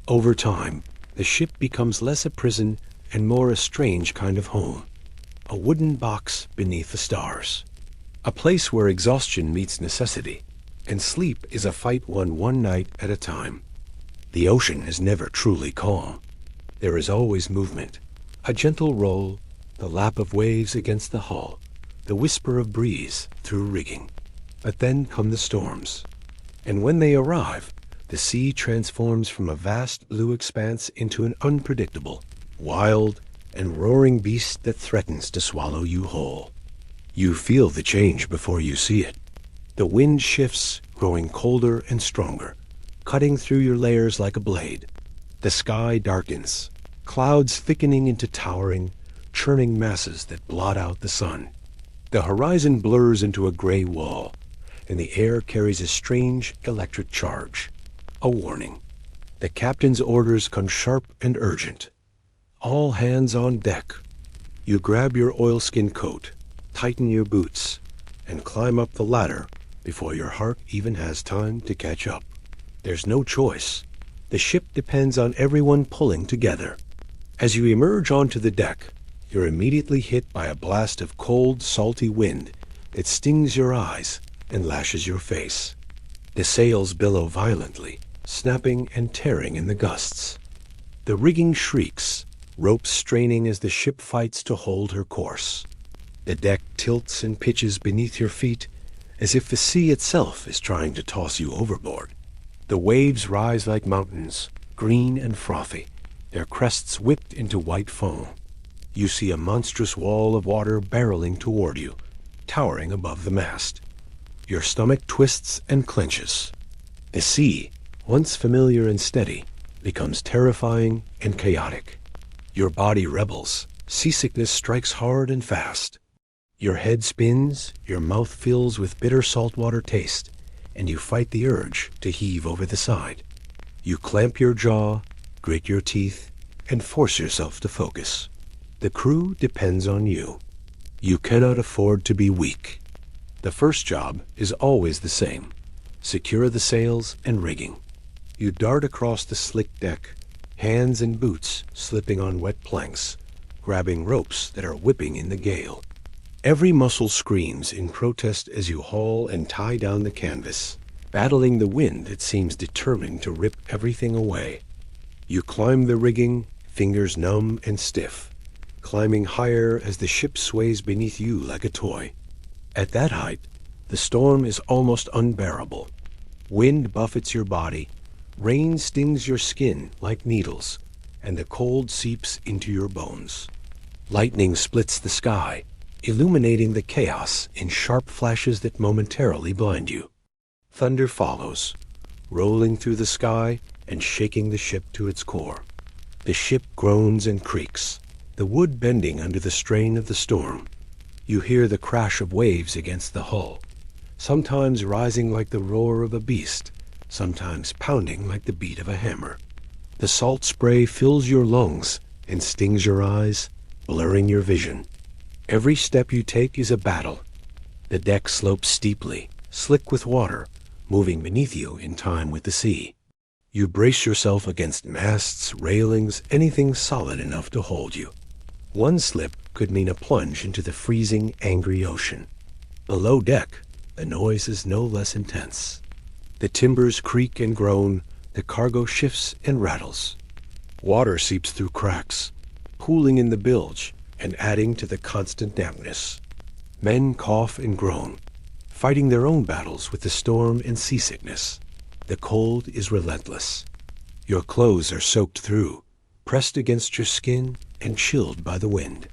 Over time, the ship becomes less a prison and more a strange kind of home. A wooden box beneath the stars. A place where exhaustion meets necessity, and sleep is a fight won one night at a time. The ocean is never truly calm. There is always movement, a gentle roll, the lap of waves against the hull, the whisper of breeze through rigging. But then come the storms. And when they arrive, the sea transforms from a vast blue expanse into an unpredictable, wild, and roaring beast that threatens to swallow you whole. You feel the change before you see it. The wind shifts, growing colder and stronger, cutting through your layers like a blade. The sky darkens, clouds thickening into towering, churning masses that blot out the sun. The horizon blurs into a gray wall, and the air carries a strange electric charge. A warning. The captain's orders come sharp and urgent. All hands on deck. You grab your oilskin coat, tighten your boots, and climb up the ladder before your heart even has time to catch up. There's no choice. The ship depends on everyone pulling together. As you emerge onto the deck, you're immediately hit by a blast of cold, salty wind that stings your eyes and lashes your face. The sails billow violently, snapping and tearing in the gusts. The rigging shrieks, ropes straining as the ship fights to hold her course. The deck tilts and pitches beneath your feet as if the sea itself is trying to toss you overboard. The waves rise like mountains, green and frothy, their crests whipped into white foam. You see a monstrous wall of water barreling toward you, towering above the mast. Your stomach twists and clenches. The sea, once familiar and steady, becomes terrifying and chaotic. Your body rebels. Seasickness strikes hard and fast. Your head spins, your mouth fills with bitter saltwater taste, and you fight the urge to heave over the side. You clamp your jaw, grit your teeth, and force yourself to focus. The crew depends on you. You cannot afford to be weak. The first job is always the same. Secure the sails and rigging. You dart across the slick deck, hands and boots slipping on wet planks, grabbing ropes that are whipping in the gale. Every muscle screams in protest as you haul and tie down the canvas, battling the wind that seems determined to rip everything away. You climb the rigging, fingers numb and stiff, climbing higher as the ship sways beneath you like a toy. At that height, the storm is almost unbearable. Wind buffets your body, rain stings your skin like needles, and the cold seeps into your bones. Lightning splits the sky, illuminating the chaos in sharp flashes that momentarily blind you. Thunder follows, rolling through the sky and shaking the ship to its core. The ship groans and creaks, the wood bending under the strain of the storm. You hear the crash of waves against the hull, sometimes rising like the roar of a beast, sometimes pounding like the beat of a hammer. The salt spray fills your lungs and stings your eyes, blurring your vision. Every step you take is a battle. The deck slopes steeply, slick with water, moving beneath you in time with the sea. You brace yourself against masts, railings, anything solid enough to hold you. One slip could mean a plunge into the freezing, angry ocean. Below deck, the noise is no less intense. The timbers creak and groan, the cargo shifts and rattles. Water seeps through cracks, pooling in the bilge and adding to the constant dampness. Men cough and groan, fighting their own battles with the storm and seasickness. The cold is relentless. Your clothes are soaked through, pressed against your skin and chilled by the wind.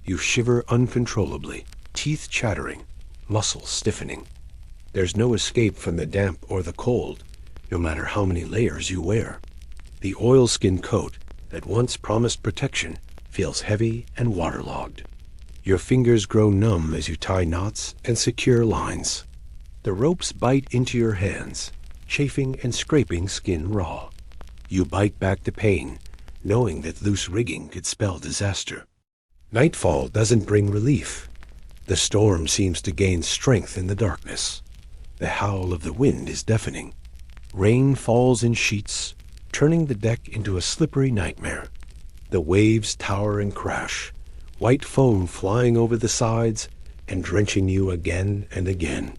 You shiver uncontrollably, teeth chattering, muscles stiffening. There's no escape from the damp or the cold, no matter how many layers you wear. The oilskin coat that once promised protection feels heavy and waterlogged. Your fingers grow numb as you tie knots and secure lines. The ropes bite into your hands, chafing and scraping skin raw. You bite back the pain, knowing that loose rigging could spell disaster. Nightfall doesn't bring relief. The storm seems to gain strength in the darkness. The howl of the wind is deafening. Rain falls in sheets, turning the deck into a slippery nightmare. The waves tower and crash, white foam flying over the sides and drenching you again and again.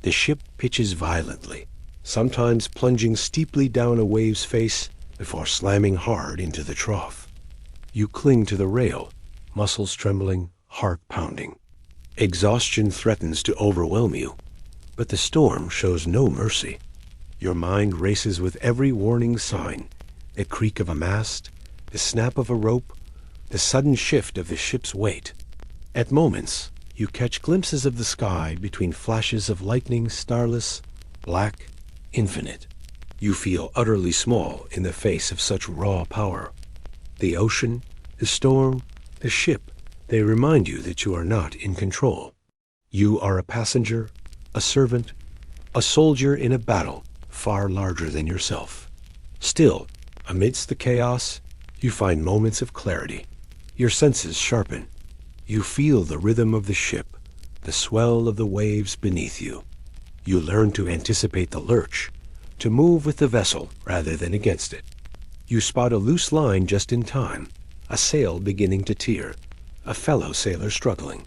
The ship pitches violently, sometimes plunging steeply down a wave's face before slamming hard into the trough. You cling to the rail, muscles trembling, heart pounding. Exhaustion threatens to overwhelm you, but the storm shows no mercy. Your mind races with every warning sign, the creak of a mast, the snap of a rope, the sudden shift of the ship's weight. At moments, you catch glimpses of the sky between flashes of lightning, starless, black, infinite. You feel utterly small in the face of such raw power. The ocean, the storm, the ship, they remind you that you are not in control. You are a passenger, a servant, a soldier in a battle far larger than yourself. Still, amidst the chaos, you find moments of clarity. Your senses sharpen. You feel the rhythm of the ship, the swell of the waves beneath you. You learn to anticipate the lurch, to move with the vessel rather than against it. You spot a loose line just in time, a sail beginning to tear, a fellow sailor struggling.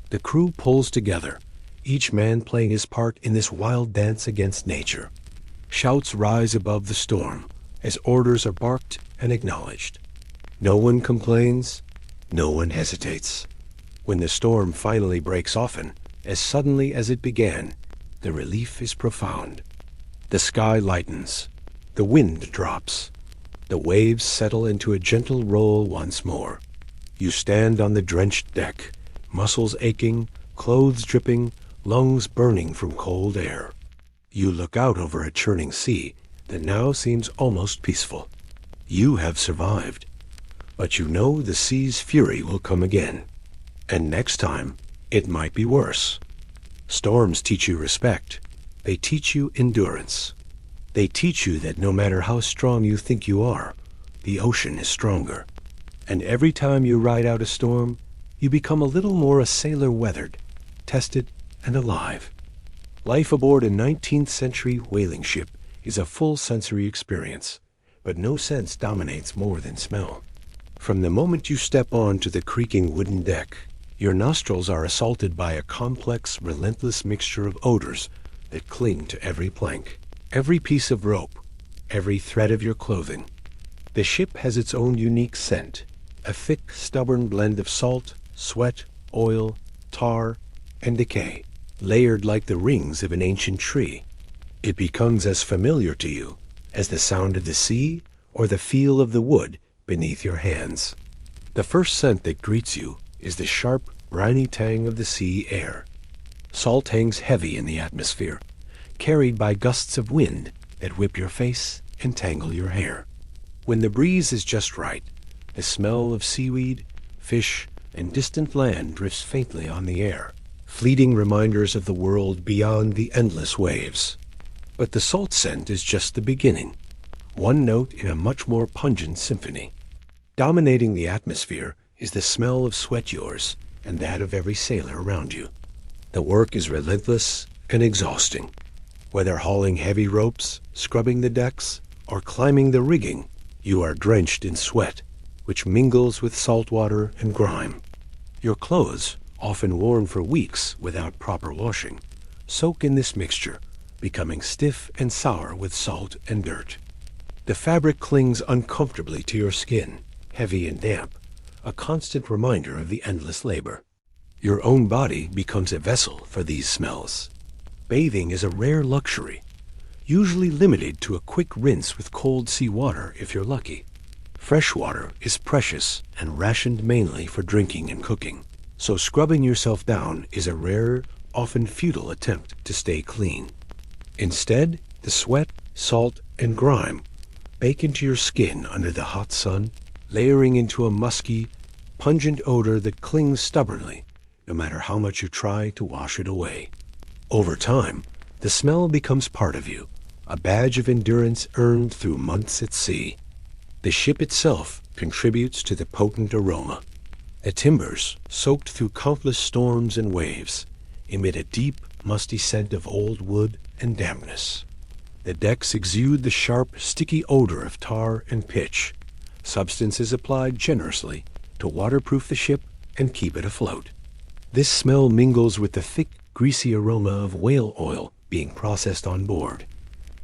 The crew pulls together, each man playing his part in this wild dance against nature. Shouts rise above the storm as orders are barked and acknowledged. No one complains, no one hesitates. When the storm finally breaks often, as suddenly as it began, the relief is profound. The sky lightens, the wind drops, the waves settle into a gentle roll once more. You stand on the drenched deck, muscles aching, clothes dripping, lungs burning from cold air. You look out over a churning sea that now seems almost peaceful. You have survived, but you know the sea's fury will come again. And next time, it might be worse. Storms teach you respect. They teach you endurance. They teach you that no matter how strong you think you are, the ocean is stronger. And every time you ride out a storm, you become a little more a sailor weathered, tested, and alive. Life aboard a 19th century whaling ship is a full sensory experience, but no sense dominates more than smell. From the moment you step onto the creaking wooden deck, your nostrils are assaulted by a complex, relentless mixture of odors that cling to every plank, every piece of rope, every thread of your clothing. The ship has its own unique scent, a thick, stubborn blend of salt, sweat, oil, tar, and decay, layered like the rings of an ancient tree. It becomes as familiar to you as the sound of the sea or the feel of the wood beneath your hands. The first scent that greets you is the sharp, briny tang of the sea air. Salt hangs heavy in the atmosphere, carried by gusts of wind that whip your face and tangle your hair. When the breeze is just right, the smell of seaweed, fish, and distant land drifts faintly on the air, fleeting reminders of the world beyond the endless waves. But the salt scent is just the beginning, one note in a much more pungent symphony. Dominating the atmosphere is the smell of sweat, yours and that of every sailor around you. The work is relentless and exhausting. Whether hauling heavy ropes, scrubbing the decks, or climbing the rigging, you are drenched in sweat, which mingles with salt water and grime. Your clothes, often worn for weeks without proper washing, soak in this mixture, becoming stiff and sour with salt and dirt. The fabric clings uncomfortably to your skin, heavy and damp, a constant reminder of the endless labor. Your own body becomes a vessel for these smells. Bathing is a rare luxury, usually limited to a quick rinse with cold sea water if you're lucky. Fresh water is precious and rationed mainly for drinking and cooking, so scrubbing yourself down is a rare, often futile attempt to stay clean. Instead, the sweat, salt, and grime bake into your skin under the hot sun, layering into a musky, pungent odor that clings stubbornly, no matter how much you try to wash it away. Over time, the smell becomes part of you, a badge of endurance earned through months at sea. The ship itself contributes to the potent aroma. The timbers, soaked through countless storms and waves, emit a deep, musty scent of old wood and dampness. The decks exude the sharp, sticky odor of tar and pitch, substances applied generously to waterproof the ship and keep it afloat. This smell mingles with the thick, greasy aroma of whale oil being processed on board.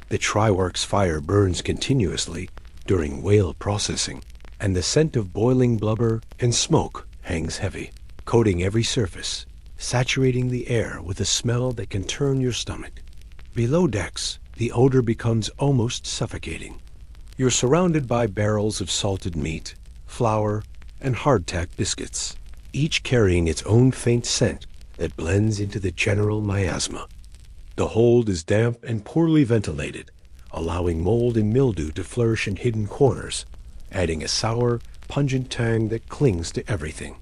The tryworks fire burns continuously during whale processing, and the scent of boiling blubber and smoke hangs heavy, coating every surface, saturating the air with a smell that can turn your stomach. Below decks, the odor becomes almost suffocating. You're surrounded by barrels of salted meat, flour, and hardtack biscuits, each carrying its own faint scent that blends into the general miasma. The hold is damp and poorly ventilated, allowing mold and mildew to flourish in hidden corners, adding a sour, pungent tang that clings to everything.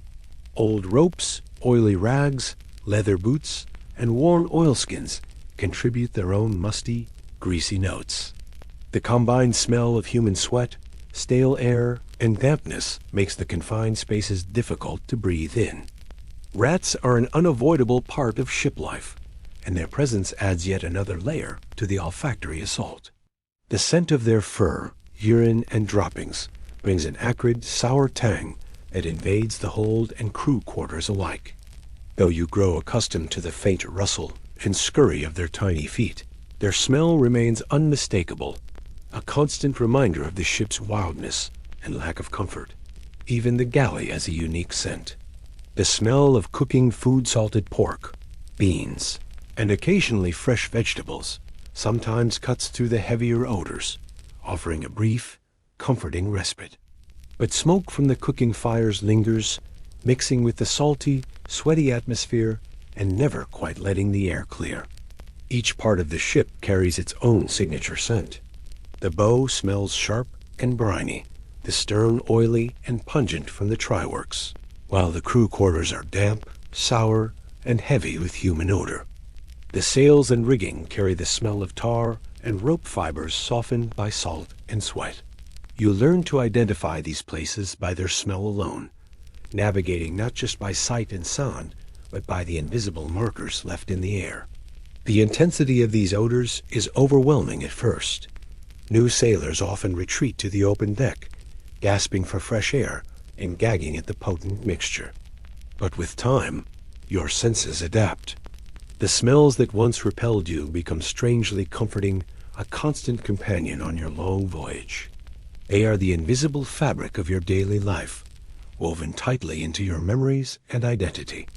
Old ropes, oily rags, leather boots, and worn oilskins contribute their own musty, greasy notes. The combined smell of human sweat, stale air, and dampness makes the confined spaces difficult to breathe in. Rats are an unavoidable part of ship life, and their presence adds yet another layer to the olfactory assault. The scent of their fur, urine, and droppings brings an acrid, sour tang that invades the hold and crew quarters alike. Though you grow accustomed to the faint rustle and scurry of their tiny feet, their smell remains unmistakable, a constant reminder of the ship's wildness and lack of comfort. Even the galley has a unique scent. The smell of cooking food-salted pork, beans, and occasionally fresh vegetables sometimes cuts through the heavier odors, offering a brief, comforting respite. But smoke from the cooking fires lingers, mixing with the salty, sweaty atmosphere and never quite letting the air clear. Each part of the ship carries its own signature scent. The bow smells sharp and briny, the stern oily and pungent from the tryworks, while the crew quarters are damp, sour, and heavy with human odor. The sails and rigging carry the smell of tar and rope fibers softened by salt and sweat. You learn to identify these places by their smell alone, navigating not just by sight and sound, but by the invisible markers left in the air. The intensity of these odors is overwhelming at first. New sailors often retreat to the open deck, gasping for fresh air and gagging at the potent mixture. But with time, your senses adapt. The smells that once repelled you become strangely comforting, a constant companion on your long voyage. They are the invisible fabric of your daily life, woven tightly into your memories and identity.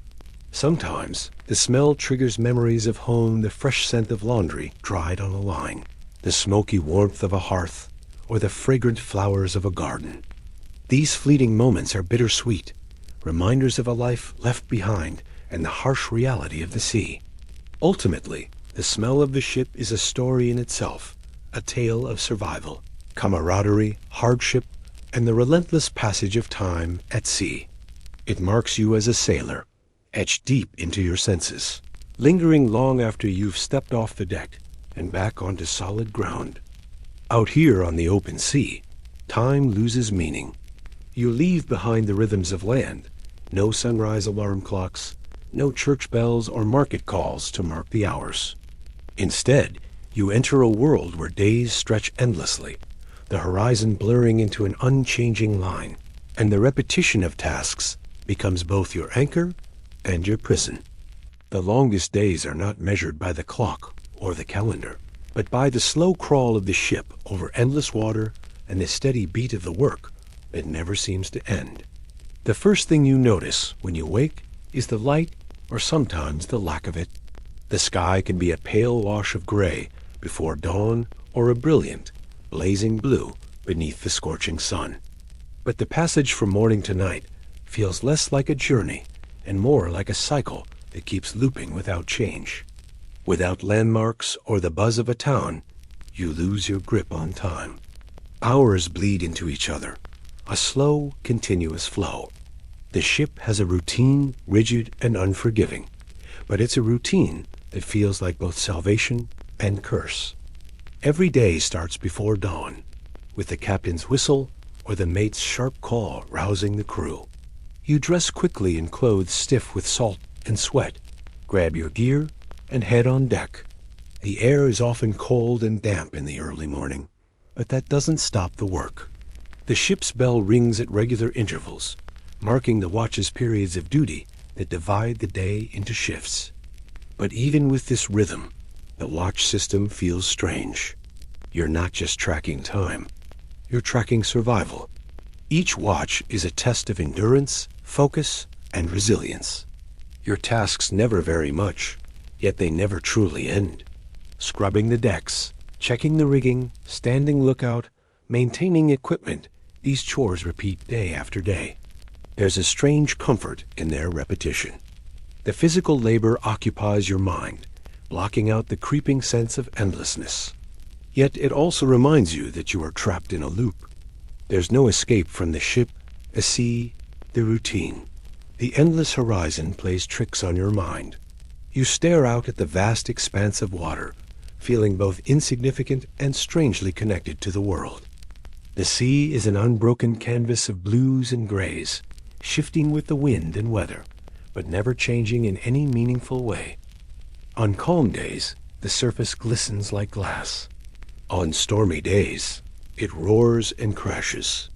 Sometimes, the smell triggers memories of home, the fresh scent of laundry dried on a line, the smoky warmth of a hearth, or the fragrant flowers of a garden. These fleeting moments are bittersweet, reminders of a life left behind and the harsh reality of the sea. Ultimately, the smell of the ship is a story in itself, a tale of survival, camaraderie, hardship, and the relentless passage of time at sea. It marks you as a sailor, etched deep into your senses, lingering long after you've stepped off the deck and back onto solid ground. Out here on the open sea, time loses meaning. You leave behind the rhythms of land, no sunrise alarm clocks, no church bells or market calls to mark the hours. Instead, you enter a world where days stretch endlessly, the horizon blurring into an unchanging line, and the repetition of tasks becomes both your anchor and your prison. The longest days are not measured by the clock or the calendar, but by the slow crawl of the ship over endless water and the steady beat of the work that never seems to end. The first thing you notice when you wake is the light, or sometimes the lack of it. The sky can be a pale wash of gray before dawn or a brilliant, blazing blue beneath the scorching sun. But the passage from morning to night feels less like a journey and more like a cycle that keeps looping without change. Without landmarks or the buzz of a town, you lose your grip on time. Hours bleed into each other, a slow, continuous flow. The ship has a routine, rigid and unforgiving, but it's a routine that feels like both salvation and curse. Every day starts before dawn, with the captain's whistle or the mate's sharp call rousing the crew. You dress quickly in clothes stiff with salt and sweat, grab your gear, and head on deck. The air is often cold and damp in the early morning, but that doesn't stop the work. The ship's bell rings at regular intervals, marking the watch's periods of duty that divide the day into shifts. But even with this rhythm, the watch system feels strange. You're not just tracking time, you're tracking survival. Each watch is a test of endurance, focus, and resilience. Your tasks never vary much, yet they never truly end. Scrubbing the decks, checking the rigging, standing lookout, maintaining equipment, these chores repeat day after day. There's a strange comfort in their repetition. The physical labor occupies your mind, blocking out the creeping sense of endlessness. Yet it also reminds you that you are trapped in a loop. There's no escape from the ship, the sea, the routine. The endless horizon plays tricks on your mind. You stare out at the vast expanse of water, feeling both insignificant and strangely connected to the world. The sea is an unbroken canvas of blues and grays, shifting with the wind and weather, but never changing in any meaningful way. On calm days, the surface glistens like glass. On stormy days, it roars and crashes.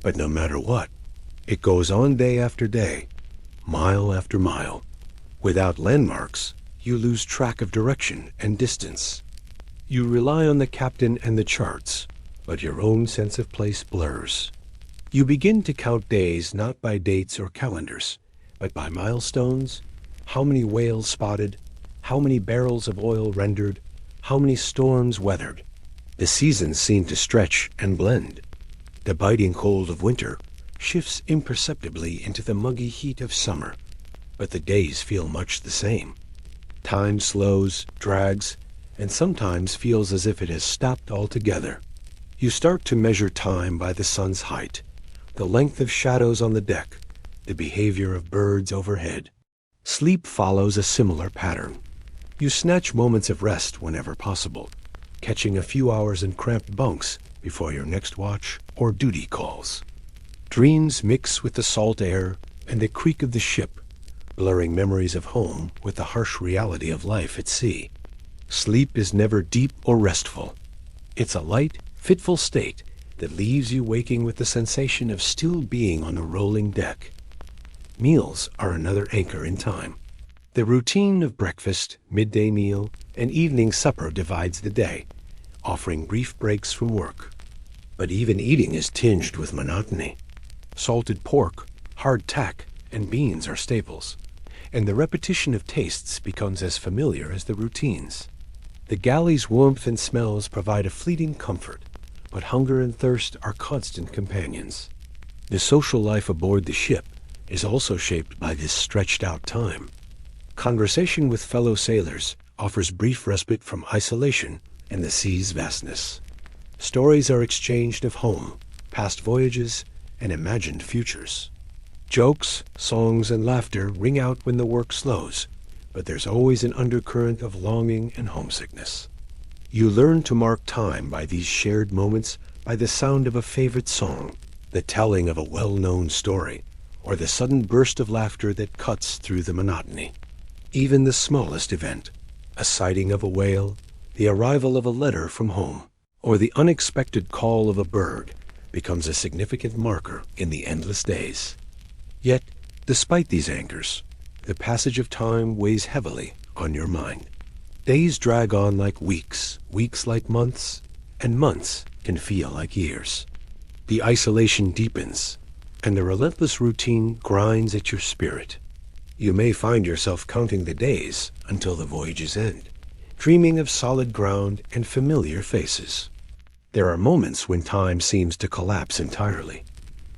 But no matter what, it goes on day after day, mile after mile. Without landmarks, you lose track of direction and distance. You rely on the captain and the charts, but your own sense of place blurs. You begin to count days not by dates or calendars, but by milestones, how many whales spotted, how many barrels of oil rendered, how many storms weathered. The seasons seem to stretch and blend. The biting cold of winter shifts imperceptibly into the muggy heat of summer, but the days feel much the same. Time slows, drags, and sometimes feels as if it has stopped altogether. You start to measure time by the sun's height, the length of shadows on the deck, the behavior of birds overhead. Sleep follows a similar pattern. You snatch moments of rest whenever possible, catching a few hours in cramped bunks before your next watch or duty calls. Dreams mix with the salt air and the creak of the ship, blurring memories of home with the harsh reality of life at sea. Sleep is never deep or restful. It's a light, fitful state that leaves you waking with the sensation of still being on a rolling deck. Meals are another anchor in time. The routine of breakfast, midday meal, and evening supper divides the day, offering brief breaks from work. But even eating is tinged with monotony. Salted pork, hard tack, and beans are staples, and the repetition of tastes becomes as familiar as the routines. The galley's warmth and smells provide a fleeting comfort, but hunger and thirst are constant companions. The social life aboard the ship is also shaped by this stretched-out time. Conversation with fellow sailors offers brief respite from isolation and the sea's vastness. Stories are exchanged of home, past voyages, and imagined futures. Jokes, songs, and laughter ring out when the work slows, but there's always an undercurrent of longing and homesickness. You learn to mark time by these shared moments, by the sound of a favorite song, the telling of a well-known story, or the sudden burst of laughter that cuts through the monotony. Even the smallest event, a sighting of a whale, the arrival of a letter from home, or the unexpected call of a bird, becomes a significant marker in the endless days. Yet, despite these anchors, the passage of time weighs heavily on your mind. Days drag on like weeks, weeks like months, and months can feel like years. The isolation deepens, and the relentless routine grinds at your spirit. You may find yourself counting the days until the voyage's end, dreaming of solid ground and familiar faces. There are moments when time seems to collapse entirely.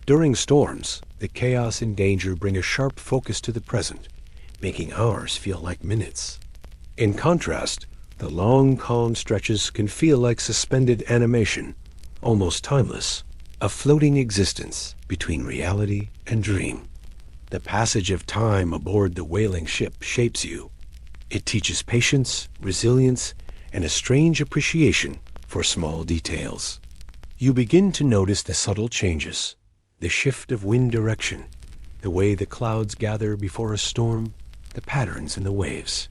During storms, the chaos and danger bring a sharp focus to the present, making hours feel like minutes. In contrast, the long, calm stretches can feel like suspended animation, almost timeless, a floating existence between reality and dream. The passage of time aboard the whaling ship shapes you. It teaches patience, resilience, and a strange appreciation for small details. You begin to notice the subtle changes, the shift of wind direction, the way the clouds gather before a storm, the patterns in the waves.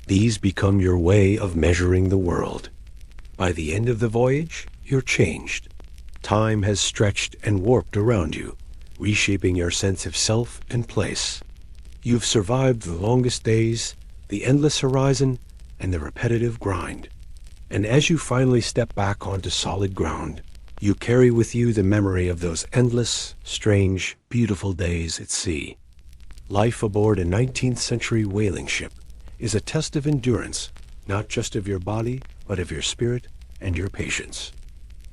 These become your way of measuring the world. By the end of the voyage, you're changed. Time has stretched and warped around you, reshaping your sense of self and place. You've survived the longest days, the endless horizon, and the repetitive grind. And as you finally step back onto solid ground, you carry with you the memory of those endless, strange, beautiful days at sea. Life aboard a 19th century whaling ship is a test of endurance, not just of your body, but of your spirit and your patience.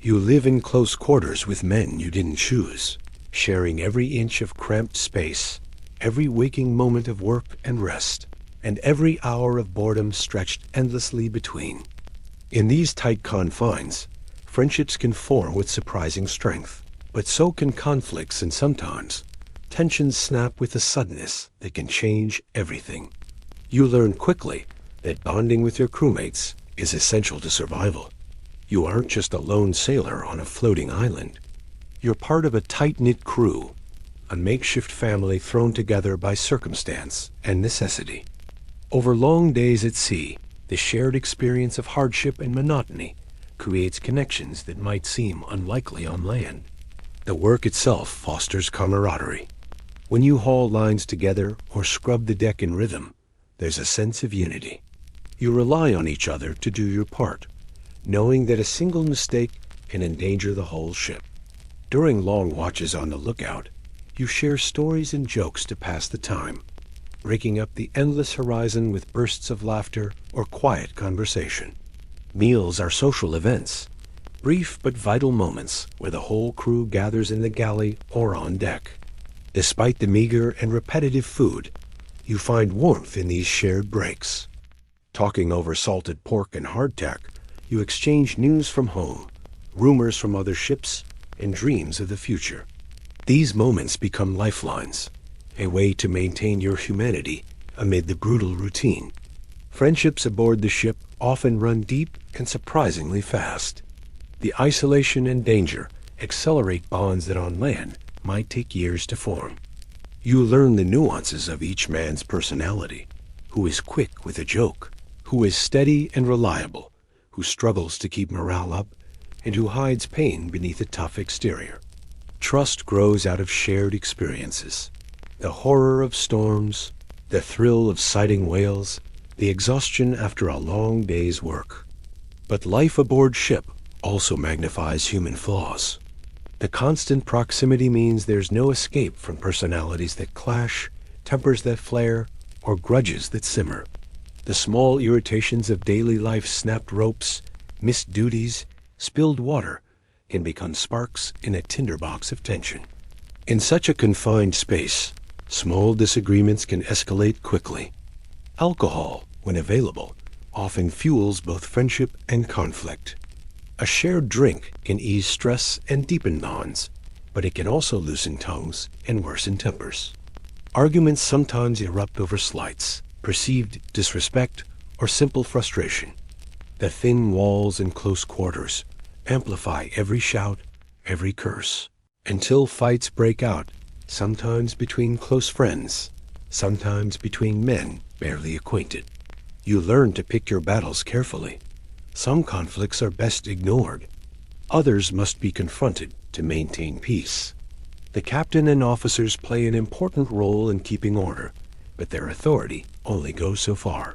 You live in close quarters with men you didn't choose, sharing every inch of cramped space, every waking moment of work and rest, and every hour of boredom stretched endlessly between. In these tight confines, friendships can form with surprising strength, but so can conflicts, and sometimes tensions snap with a suddenness that can change everything. You learn quickly that bonding with your crewmates is essential to survival. You aren't just a lone sailor on a floating island. You're part of a tight-knit crew, a makeshift family thrown together by circumstance and necessity. Over long days at sea, the shared experience of hardship and monotony creates connections that might seem unlikely on land. The work itself fosters camaraderie. When you haul lines together or scrub the deck in rhythm, there's a sense of unity. You rely on each other to do your part, knowing that a single mistake can endanger the whole ship. During long watches on the lookout, you share stories and jokes to pass the time, breaking up the endless horizon with bursts of laughter or quiet conversation. Meals are social events, brief but vital moments where the whole crew gathers in the galley or on deck. Despite the meager and repetitive food, you find warmth in these shared breaks. Talking over salted pork and hardtack, you exchange news from home, rumors from other ships, and dreams of the future. These moments become lifelines, a way to maintain your humanity amid the brutal routine. Friendships aboard the ship often run deep and surprisingly fast. The isolation and danger accelerate bonds that on land might take years to form. You learn the nuances of each man's personality, who is quick with a joke, who is steady and reliable, who struggles to keep morale up, and who hides pain beneath a tough exterior. Trust grows out of shared experiences. The horror of storms, the thrill of sighting whales, the exhaustion after a long day's work. But life aboard ship also magnifies human flaws. The constant proximity means there's no escape from personalities that clash, tempers that flare, or grudges that simmer. The small irritations of daily life, snapped ropes, missed duties, spilled water, can become sparks in a tinderbox of tension. In such a confined space, small disagreements can escalate quickly. Alcohol, when available, often fuels both friendship and conflict. A shared drink can ease stress and deepen bonds, but it can also loosen tongues and worsen tempers. Arguments sometimes erupt over slights, perceived disrespect, or simple frustration. The thin walls and close quarters amplify every shout, every curse, until fights break out, sometimes between close friends, sometimes between men barely acquainted. You learn to pick your battles carefully. Some conflicts are best ignored. Others must be confronted to maintain peace. The captain and officers play an important role in keeping order, but their authority only goes so far.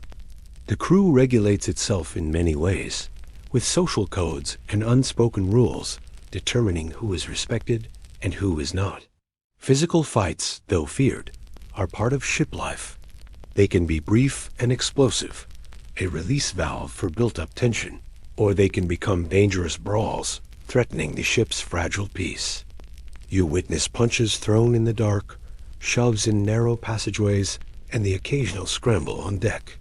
The crew regulates itself in many ways, with social codes and unspoken rules determining who is respected and who is not. Physical fights, though feared, are part of ship life. They can be brief and explosive, a release valve for built-up tension, or they can become dangerous brawls, threatening the ship's fragile peace. You witness punches thrown in the dark, shoves in narrow passageways, and the occasional scramble on deck.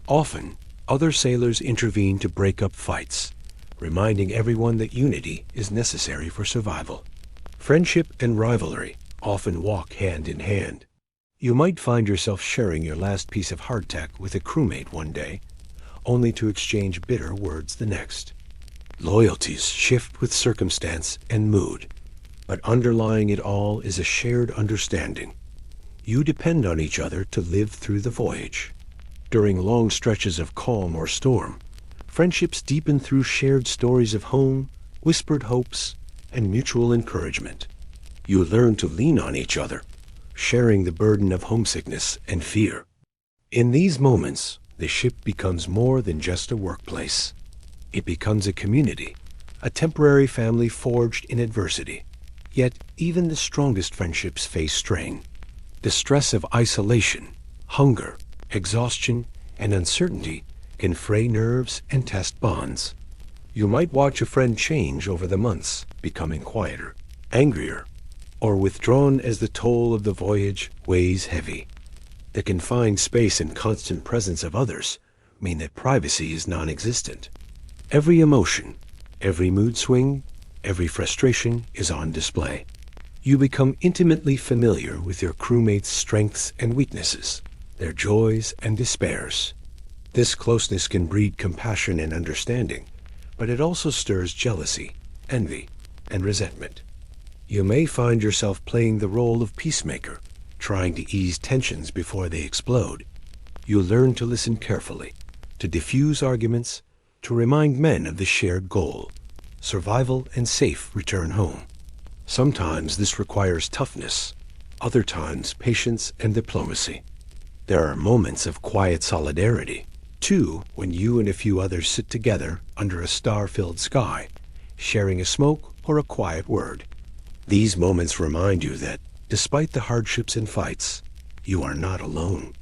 Often, other sailors intervene to break up fights, reminding everyone that unity is necessary for survival. Friendship and rivalry often walk hand in hand. You might find yourself sharing your last piece of hardtack with a crewmate one day, only to exchange bitter words the next. Loyalties shift with circumstance and mood, but underlying it all is a shared understanding. You depend on each other to live through the voyage. During long stretches of calm or storm, friendships deepen through shared stories of home, whispered hopes, and mutual encouragement. You learn to lean on each other, sharing the burden of homesickness and fear. In these moments, the ship becomes more than just a workplace. It becomes a community, a temporary family forged in adversity. Yet even the strongest friendships face strain. The stress of isolation, hunger, exhaustion, and uncertainty can fray nerves and test bonds. You might watch a friend change over the months, becoming quieter, angrier, or withdrawn as the toll of the voyage weighs heavy. The confined space and constant presence of others mean that privacy is non-existent. Every emotion, every mood swing, every frustration is on display. You become intimately familiar with your crewmates' strengths and weaknesses, their joys and despairs. This closeness can breed compassion and understanding, but it also stirs jealousy, envy, and resentment. You may find yourself playing the role of peacemaker, trying to ease tensions before they explode. You learn to listen carefully, to diffuse arguments, to remind men of the shared goal, survival and safe return home. Sometimes this requires toughness, other times patience and diplomacy. There are moments of quiet solidarity, too, when you and a few others sit together under a star-filled sky, sharing a smoke or a quiet word. These moments remind you that, despite the hardships and fights, you are not alone.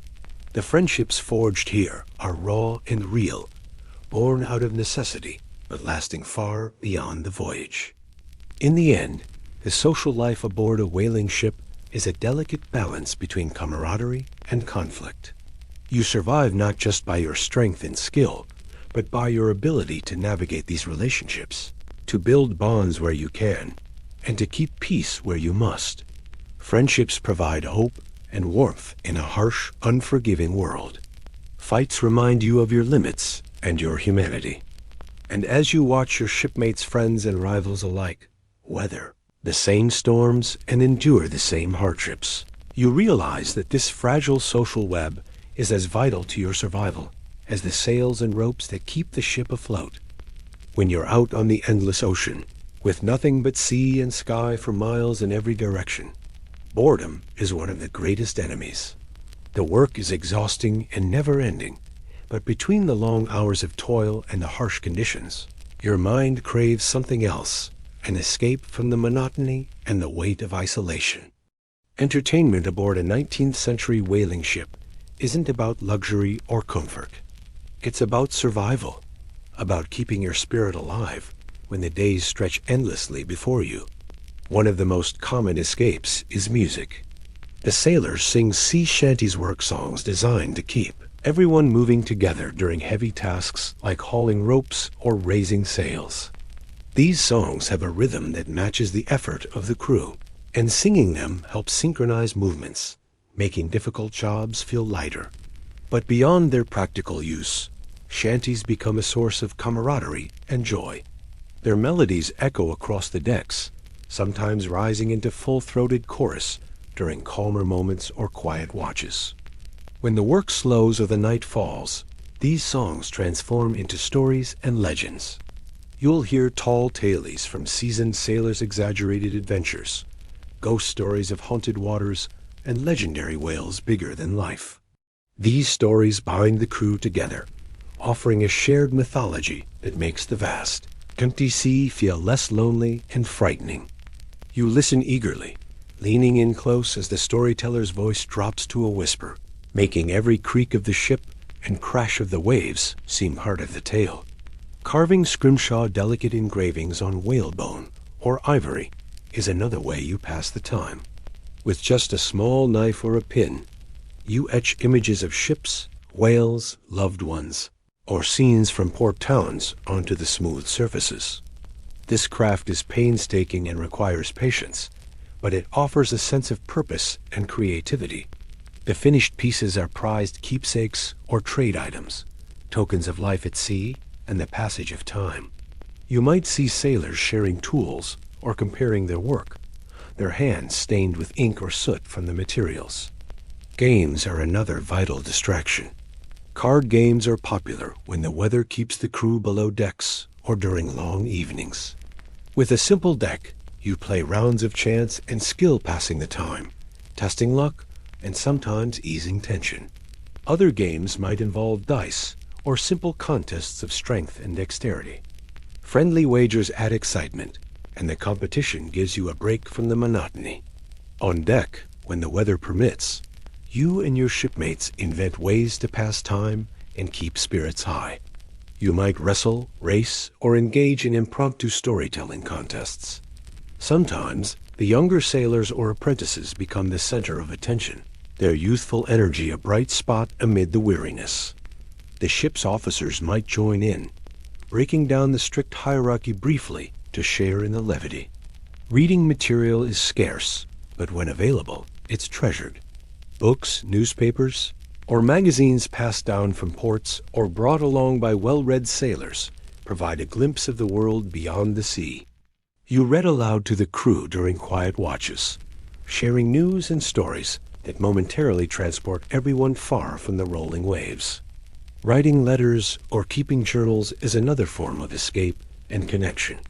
The friendships forged here are raw and real, born out of necessity, but lasting far beyond the voyage. In the end, the social life aboard a whaling ship is a delicate balance between camaraderie and conflict. You survive not just by your strength and skill, but by your ability to navigate these relationships, to build bonds where you can, and to keep peace where you must. Friendships provide hope and warmth in a harsh, unforgiving world. Fights remind you of your limits and your humanity. And as you watch your shipmates, friends, and rivals alike weather the same storms and endure the same hardships, you realize that this fragile social web is as vital to your survival as the sails and ropes that keep the ship afloat. When you're out on the endless ocean, with nothing but sea and sky for miles in every direction, boredom is one of the greatest enemies. The work is exhausting and never-ending, but between the long hours of toil and the harsh conditions, your mind craves something else, an escape from the monotony and the weight of isolation. Entertainment aboard a 19th century whaling ship isn't about luxury or comfort. It's about survival, about keeping your spirit alive when the days stretch endlessly before you. One of the most common escapes is music. The sailors sing sea shanties work songs designed to keep everyone moving together during heavy tasks like hauling ropes or raising sails. These songs have a rhythm that matches the effort of the crew, and singing them helps synchronize movements, making difficult jobs feel lighter. But beyond their practical use, shanties become a source of camaraderie and joy. Their melodies echo across the decks, sometimes rising into full-throated chorus during calmer moments or quiet watches. When the work slows or the night falls, these songs transform into stories and legends. You'll hear tall tales from seasoned sailors' exaggerated adventures, ghost stories of haunted waters, and legendary whales bigger than life. These stories bind the crew together, offering a shared mythology that makes the vast, empty sea feel less lonely and frightening. You listen eagerly, leaning in close as the storyteller's voice drops to a whisper, making every creak of the ship and crash of the waves seem part of the tale. Carving scrimshaw delicate engravings on whalebone or ivory is another way you pass the time. With just a small knife or a pin, you etch images of ships, whales, loved ones, or scenes from port towns onto the smooth surfaces. This craft is painstaking and requires patience, but it offers a sense of purpose and creativity. The finished pieces are prized keepsakes or trade items, tokens of life at sea and the passage of time. You might see sailors sharing tools or comparing their work, their hands stained with ink or soot from the materials. Games are another vital distraction. Card games are popular when the weather keeps the crew below decks or during long evenings. With a simple deck, you play rounds of chance and skill passing the time, testing luck and sometimes easing tension. Other games might involve dice or simple contests of strength and dexterity. Friendly wagers add excitement, and the competition gives you a break from the monotony. On deck, when the weather permits, you and your shipmates invent ways to pass time and keep spirits high. You might wrestle, race, or engage in impromptu storytelling contests. Sometimes, the younger sailors or apprentices become the center of attention, their youthful energy a bright spot amid the weariness. The ship's officers might join in, breaking down the strict hierarchy briefly to share in the levity. Reading material is scarce, but when available, it's treasured. Books, newspapers, or magazines passed down from ports or brought along by well-read sailors provide a glimpse of the world beyond the sea. You read aloud to the crew during quiet watches, sharing news and stories that momentarily transport everyone far from the rolling waves. Writing letters or keeping journals is another form of escape and connection.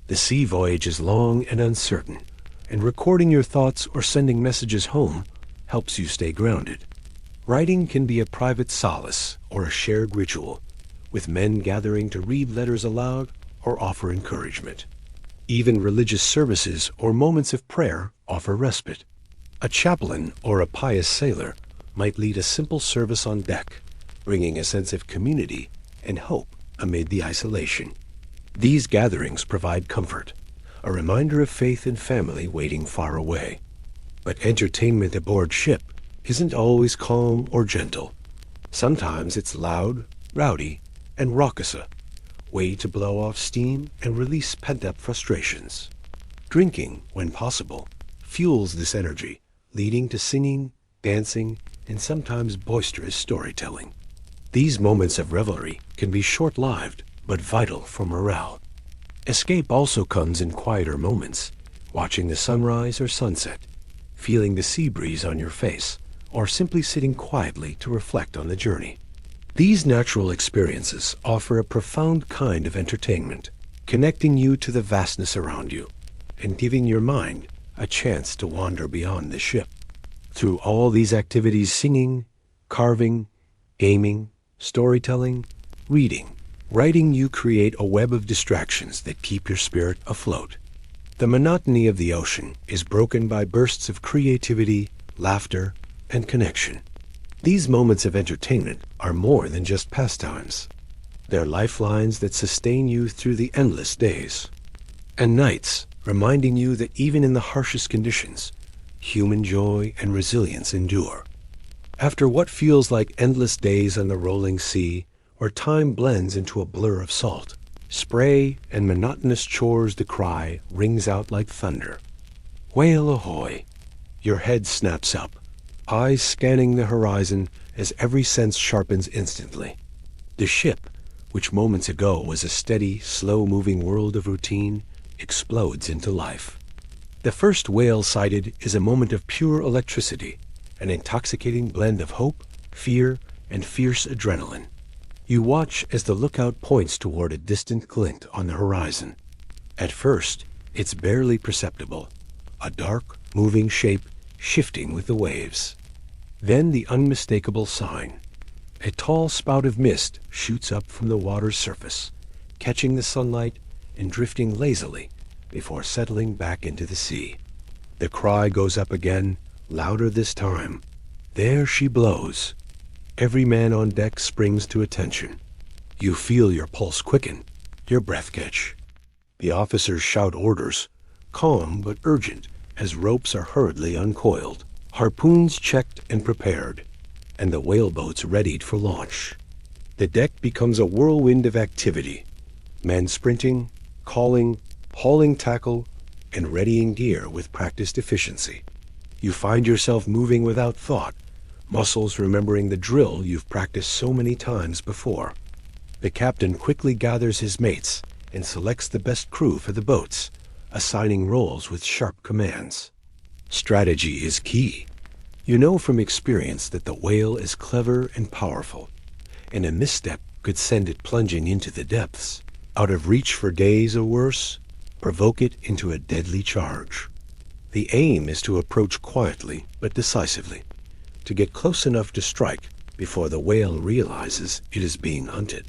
The sea voyage is long and uncertain, and recording your thoughts or sending messages home helps you stay grounded. Writing can be a private solace or a shared ritual, with men gathering to read letters aloud or offer encouragement. Even religious services or moments of prayer offer respite. A chaplain or a pious sailor might lead a simple service on deck, bringing a sense of community and hope amid the isolation. These gatherings provide comfort, a reminder of faith and family waiting far away. But entertainment aboard ship isn't always calm or gentle. Sometimes it's loud, rowdy, and raucous, a way to blow off steam and release pent-up frustrations. Drinking, when possible, fuels this energy, leading to singing, dancing, and sometimes boisterous storytelling. These moments of revelry can be short-lived, but vital for morale. Escape also comes in quieter moments, watching the sunrise or sunset, feeling the sea breeze on your face, or simply sitting quietly to reflect on the journey. These natural experiences offer a profound kind of entertainment, connecting you to the vastness around you, and giving your mind a chance to wander beyond the ship. Through all these activities, singing, carving, gaming, storytelling, reading, writing, you create a web of distractions that keep your spirit afloat. The monotony of the ocean is broken by bursts of creativity, laughter, and connection. These moments of entertainment are more than just pastimes. They're lifelines that sustain you through the endless days and nights, reminding you that even in the harshest conditions, human joy and resilience endure. After what feels like endless days on the rolling sea, where time blends into a blur of salt, spray, and monotonous chores, the cry rings out like thunder. Whale ahoy! Your head snaps up, eyes scanning the horizon as every sense sharpens instantly. The ship, which moments ago was a steady, slow-moving world of routine, explodes into life. The first whale sighted is a moment of pure electricity, an intoxicating blend of hope, fear, and fierce adrenaline. You watch as the lookout points toward a distant glint on the horizon. At first, it's barely perceptible, a dark, moving shape shifting with the waves. Then the unmistakable sign. A tall spout of mist shoots up from the water's surface, catching the sunlight and drifting lazily before settling back into the sea. The cry goes up again, louder this time. There she blows. Every man on deck springs to attention. You feel your pulse quicken, your breath catch. The officers shout orders, calm but urgent, as ropes are hurriedly uncoiled, harpoons checked and prepared, and the whaleboats readied for launch. The deck becomes a whirlwind of activity. Men sprinting, calling, hauling tackle, and readying gear with practiced efficiency. You find yourself moving without thought, muscles remembering the drill you've practiced so many times before. The captain quickly gathers his mates and selects the best crew for the boats, assigning roles with sharp commands. Strategy is key. You know from experience that the whale is clever and powerful, and a misstep could send it plunging into the depths, out of reach for days or worse, provoke it into a deadly charge. The aim is to approach quietly but decisively, to get close enough to strike before the whale realizes it is being hunted.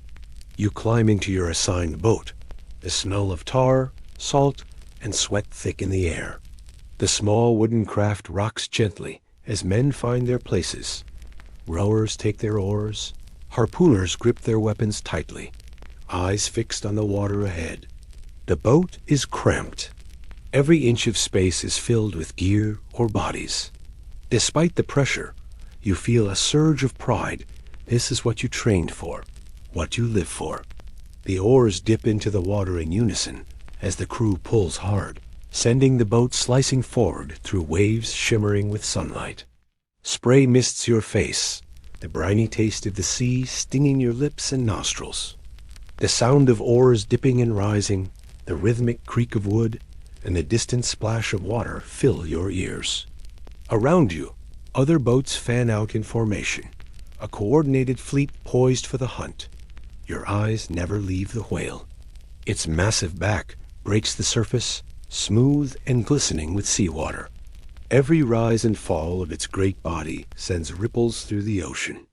You climb into your assigned boat, the smell of tar, salt, and sweat thick in the air. The small wooden craft rocks gently as men find their places. Rowers take their oars, harpooners grip their weapons tightly, eyes fixed on the water ahead. The boat is cramped. Every inch of space is filled with gear or bodies. Despite the pressure, you feel a surge of pride. This is what you trained for, what you live for. The oars dip into the water in unison as the crew pulls hard, sending the boat slicing forward through waves shimmering with sunlight. Spray mists your face, the briny taste of the sea stinging your lips and nostrils. The sound of oars dipping and rising, the rhythmic creak of wood, and the distant splash of water fill your ears. Around you, other boats fan out in formation, a coordinated fleet poised for the hunt. Your eyes never leave the whale. Its massive back breaks the surface, smooth and glistening with seawater. Every rise and fall of its great body sends ripples through the ocean.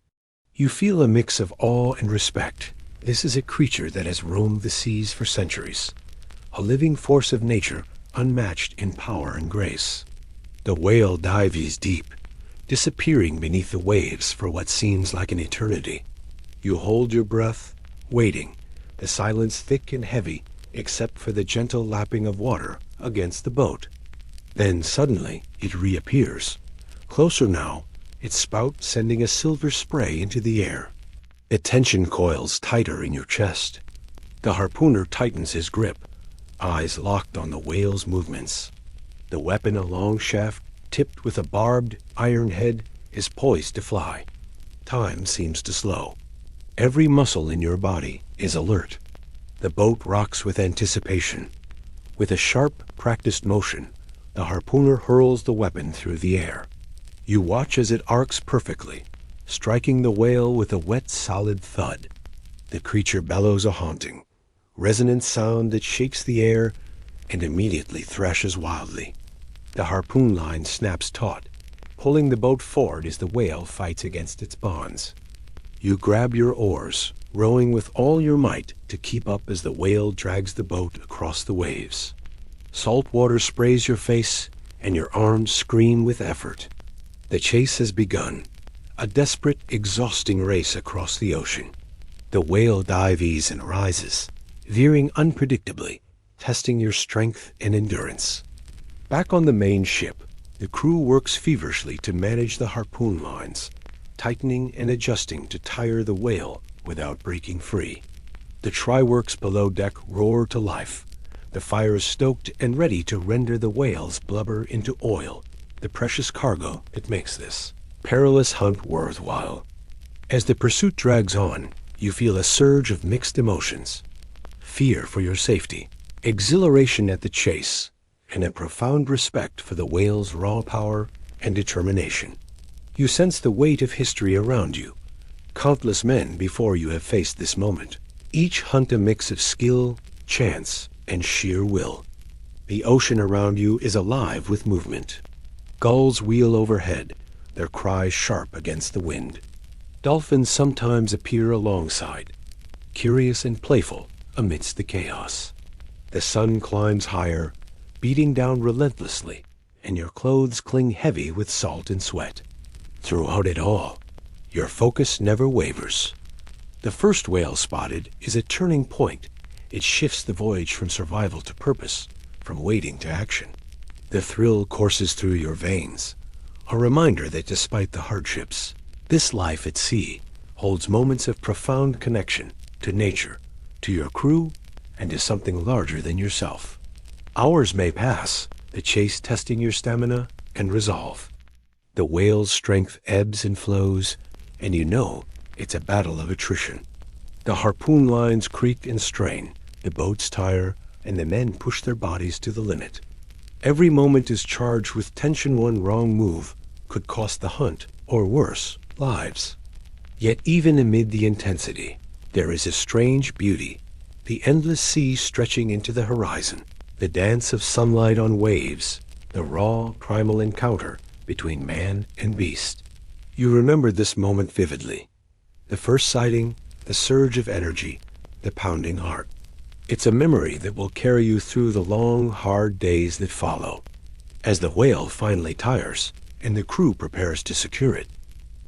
You feel a mix of awe and respect. This is a creature that has roamed the seas for centuries, a living force of nature unmatched in power and grace. The whale dives deep, disappearing beneath the waves for what seems like an eternity. You hold your breath, waiting, the silence thick and heavy except for the gentle lapping of water against the boat. Then suddenly it reappears, closer now, its spout sending a silver spray into the air. The tension coils tighter in your chest. The harpooner tightens his grip, eyes locked on the whale's movements. The weapon, a long shaft tipped with a barbed iron head, is poised to fly. Time seems to slow. Every muscle in your body is alert. The boat rocks with anticipation. With a sharp, practiced motion, the harpooner hurls the weapon through the air. You watch as it arcs perfectly, striking the whale with a wet, solid thud. The creature bellows a haunting, resonant sound that shakes the air and immediately thrashes wildly. The harpoon line snaps taut, pulling the boat forward as the whale fights against its bonds. You grab your oars, rowing with all your might to keep up as the whale drags the boat across the waves. Salt water sprays your face, and your arms scream with effort. The chase has begun, a desperate, exhausting race across the ocean. The whale dives and rises, veering unpredictably, testing your strength and endurance. Back on the main ship, the crew works feverishly to manage the harpoon lines, tightening and adjusting to tire the whale without breaking free. The try-works below deck roar to life. The fire is stoked and ready to render the whale's blubber into oil, the precious cargo that makes this perilous hunt worthwhile. As the pursuit drags on, you feel a surge of mixed emotions. Fear for your safety, exhilaration at the chase, and a profound respect for the whale's raw power and determination. You sense the weight of history around you. Countless men before you have faced this moment. Each hunt a mix of skill, chance, and sheer will. The ocean around you is alive with movement. Gulls wheel overhead, their cries sharp against the wind. Dolphins sometimes appear alongside, curious and playful amidst the chaos. The sun climbs higher, beating down relentlessly, and your clothes cling heavy with salt and sweat. Throughout it all, your focus never wavers. The first whale spotted is a turning point. It shifts the voyage from survival to purpose, from waiting to action. The thrill courses through your veins, a reminder that despite the hardships, this life at sea holds moments of profound connection to nature, to your crew, and to something larger than yourself. Hours may pass, the chase testing your stamina and resolve. The whale's strength ebbs and flows, and you know it's a battle of attrition. The harpoon lines creak and strain, the boats tire, and the men push their bodies to the limit. Every moment is charged with tension. One wrong move could cost the hunt, or worse, lives. Yet even amid the intensity, there is a strange beauty. The endless sea stretching into the horizon, the dance of sunlight on waves, the raw, primal encounter between man and beast. You remember this moment vividly. The first sighting, the surge of energy, the pounding heart. It's a memory that will carry you through the long, hard days that follow. As the whale finally tires, and the crew prepares to secure it,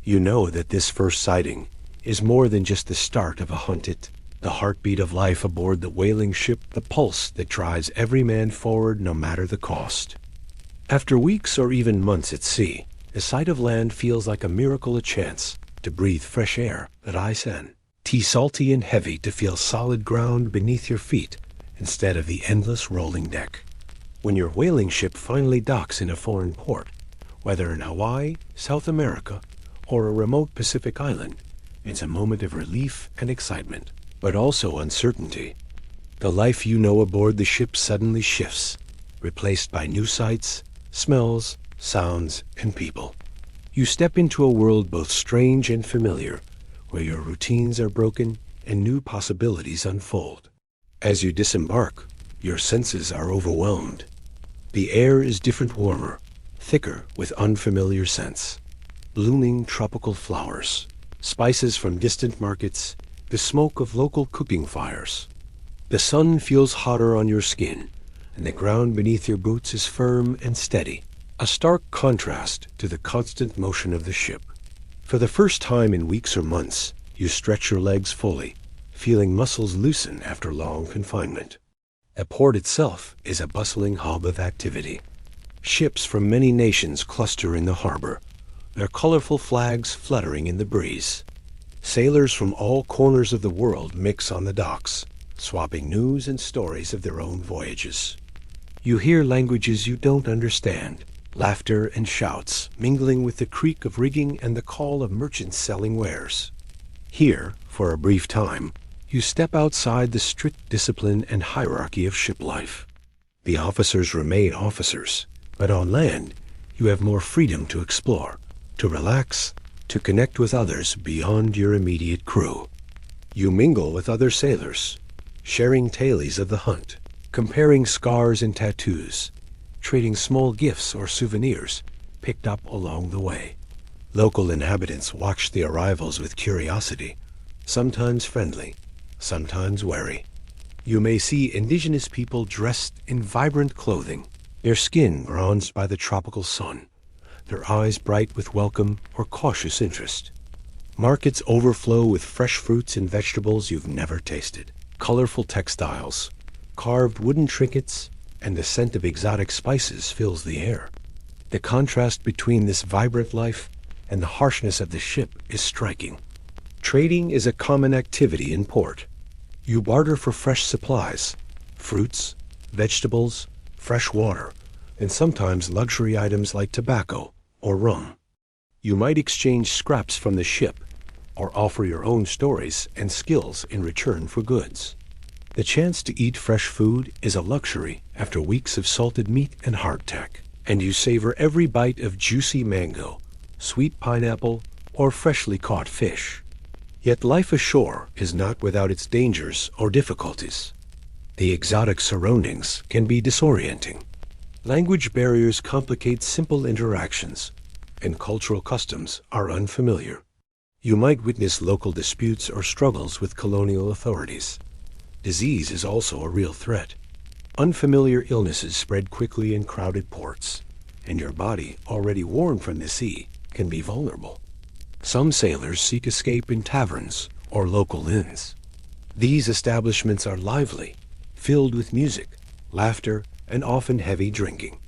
you know that this first sighting is more than just the start of a hunt. It, the heartbeat of life aboard the whaling ship, the pulse that drives every man forward no matter the cost. After weeks or even months at sea, the sight of land feels like a miracle, a chance to breathe fresh air that ice in. Tea salty and heavy, to feel solid ground beneath your feet instead of the endless rolling deck. When your whaling ship finally docks in a foreign port, whether in Hawaii, South America, or a remote Pacific island, it's a moment of relief and excitement, but also uncertainty. The life you know aboard the ship suddenly shifts, replaced by new sights, smells, sounds, and people. You step into a world both strange and familiar, where your routines are broken and new possibilities unfold. As you disembark, your senses are overwhelmed. The air is different, warmer, thicker with unfamiliar scents. Blooming tropical flowers, spices from distant markets, the smoke of local cooking fires. The sun feels hotter on your skin, and the ground beneath your boots is firm and steady, a stark contrast to the constant motion of the ship. For the first time in weeks or months, you stretch your legs fully, feeling muscles loosen after long confinement. A port itself is a bustling hub of activity. Ships from many nations cluster in the harbor, their colorful flags fluttering in the breeze. Sailors from all corners of the world mix on the docks, swapping news and stories of their own voyages. You hear languages you don't understand, laughter and shouts mingling with the creak of rigging and the call of merchants selling wares. Here, for a brief time, you step outside the strict discipline and hierarchy of ship life. The officers remain officers, but on land, you have more freedom to explore, to relax, to connect with others beyond your immediate crew. You mingle with other sailors, sharing tales of the hunt, comparing scars and tattoos, trading small gifts or souvenirs picked up along the way. Local inhabitants watch the arrivals with curiosity, sometimes friendly, sometimes wary. You may see indigenous people dressed in vibrant clothing, their skin bronzed by the tropical sun, their eyes bright with welcome or cautious interest. Markets overflow with fresh fruits and vegetables you've never tasted, colorful textiles, carved wooden trinkets, and the scent of exotic spices fills the air. The contrast between this vibrant life and the harshness of the ship is striking. Trading is a common activity in port. You barter for fresh supplies, fruits, vegetables, fresh water, and sometimes luxury items like tobacco or rum. You might exchange scraps from the ship or offer your own stories and skills in return for goods. The chance to eat fresh food is a luxury after weeks of salted meat and hardtack, and you savor every bite of juicy mango, sweet pineapple, or freshly caught fish. Yet life ashore is not without its dangers or difficulties. The exotic surroundings can be disorienting. Language barriers complicate simple interactions, and cultural customs are unfamiliar. You might witness local disputes or struggles with colonial authorities. Disease is also a real threat. Unfamiliar illnesses spread quickly in crowded ports, and your body, already worn from the sea, can be vulnerable. Some sailors seek escape in taverns or local inns. These establishments are lively, filled with music, laughter, and often heavy drinking.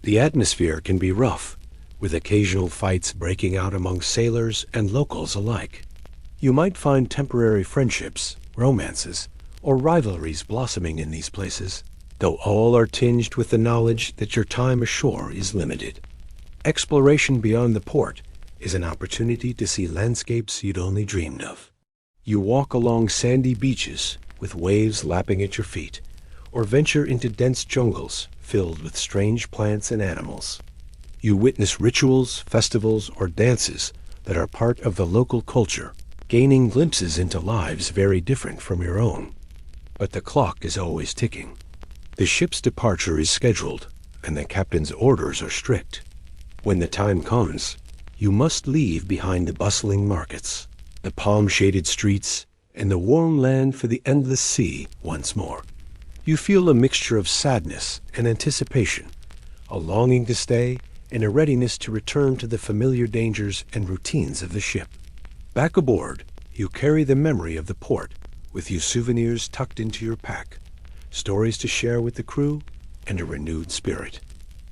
The atmosphere can be rough, with occasional fights breaking out among sailors and locals alike. You might find temporary friendships, romances, or rivalries blossoming in these places, though all are tinged with the knowledge that your time ashore is limited. Exploration beyond the port is an opportunity to see landscapes you'd only dreamed of. You walk along sandy beaches with waves lapping at your feet, or venture into dense jungles filled with strange plants and animals. You witness rituals, festivals, or dances that are part of the local culture, gaining glimpses into lives very different from your own. But the clock is always ticking. The ship's departure is scheduled, and the captain's orders are strict. When the time comes, you must leave behind the bustling markets, the palm-shaded streets, and the warm land for the endless sea once more. You feel a mixture of sadness and anticipation, a longing to stay, and a readiness to return to the familiar dangers and routines of the ship. Back aboard, you carry the memory of the port, with you souvenirs tucked into your pack, stories to share with the crew, and a renewed spirit.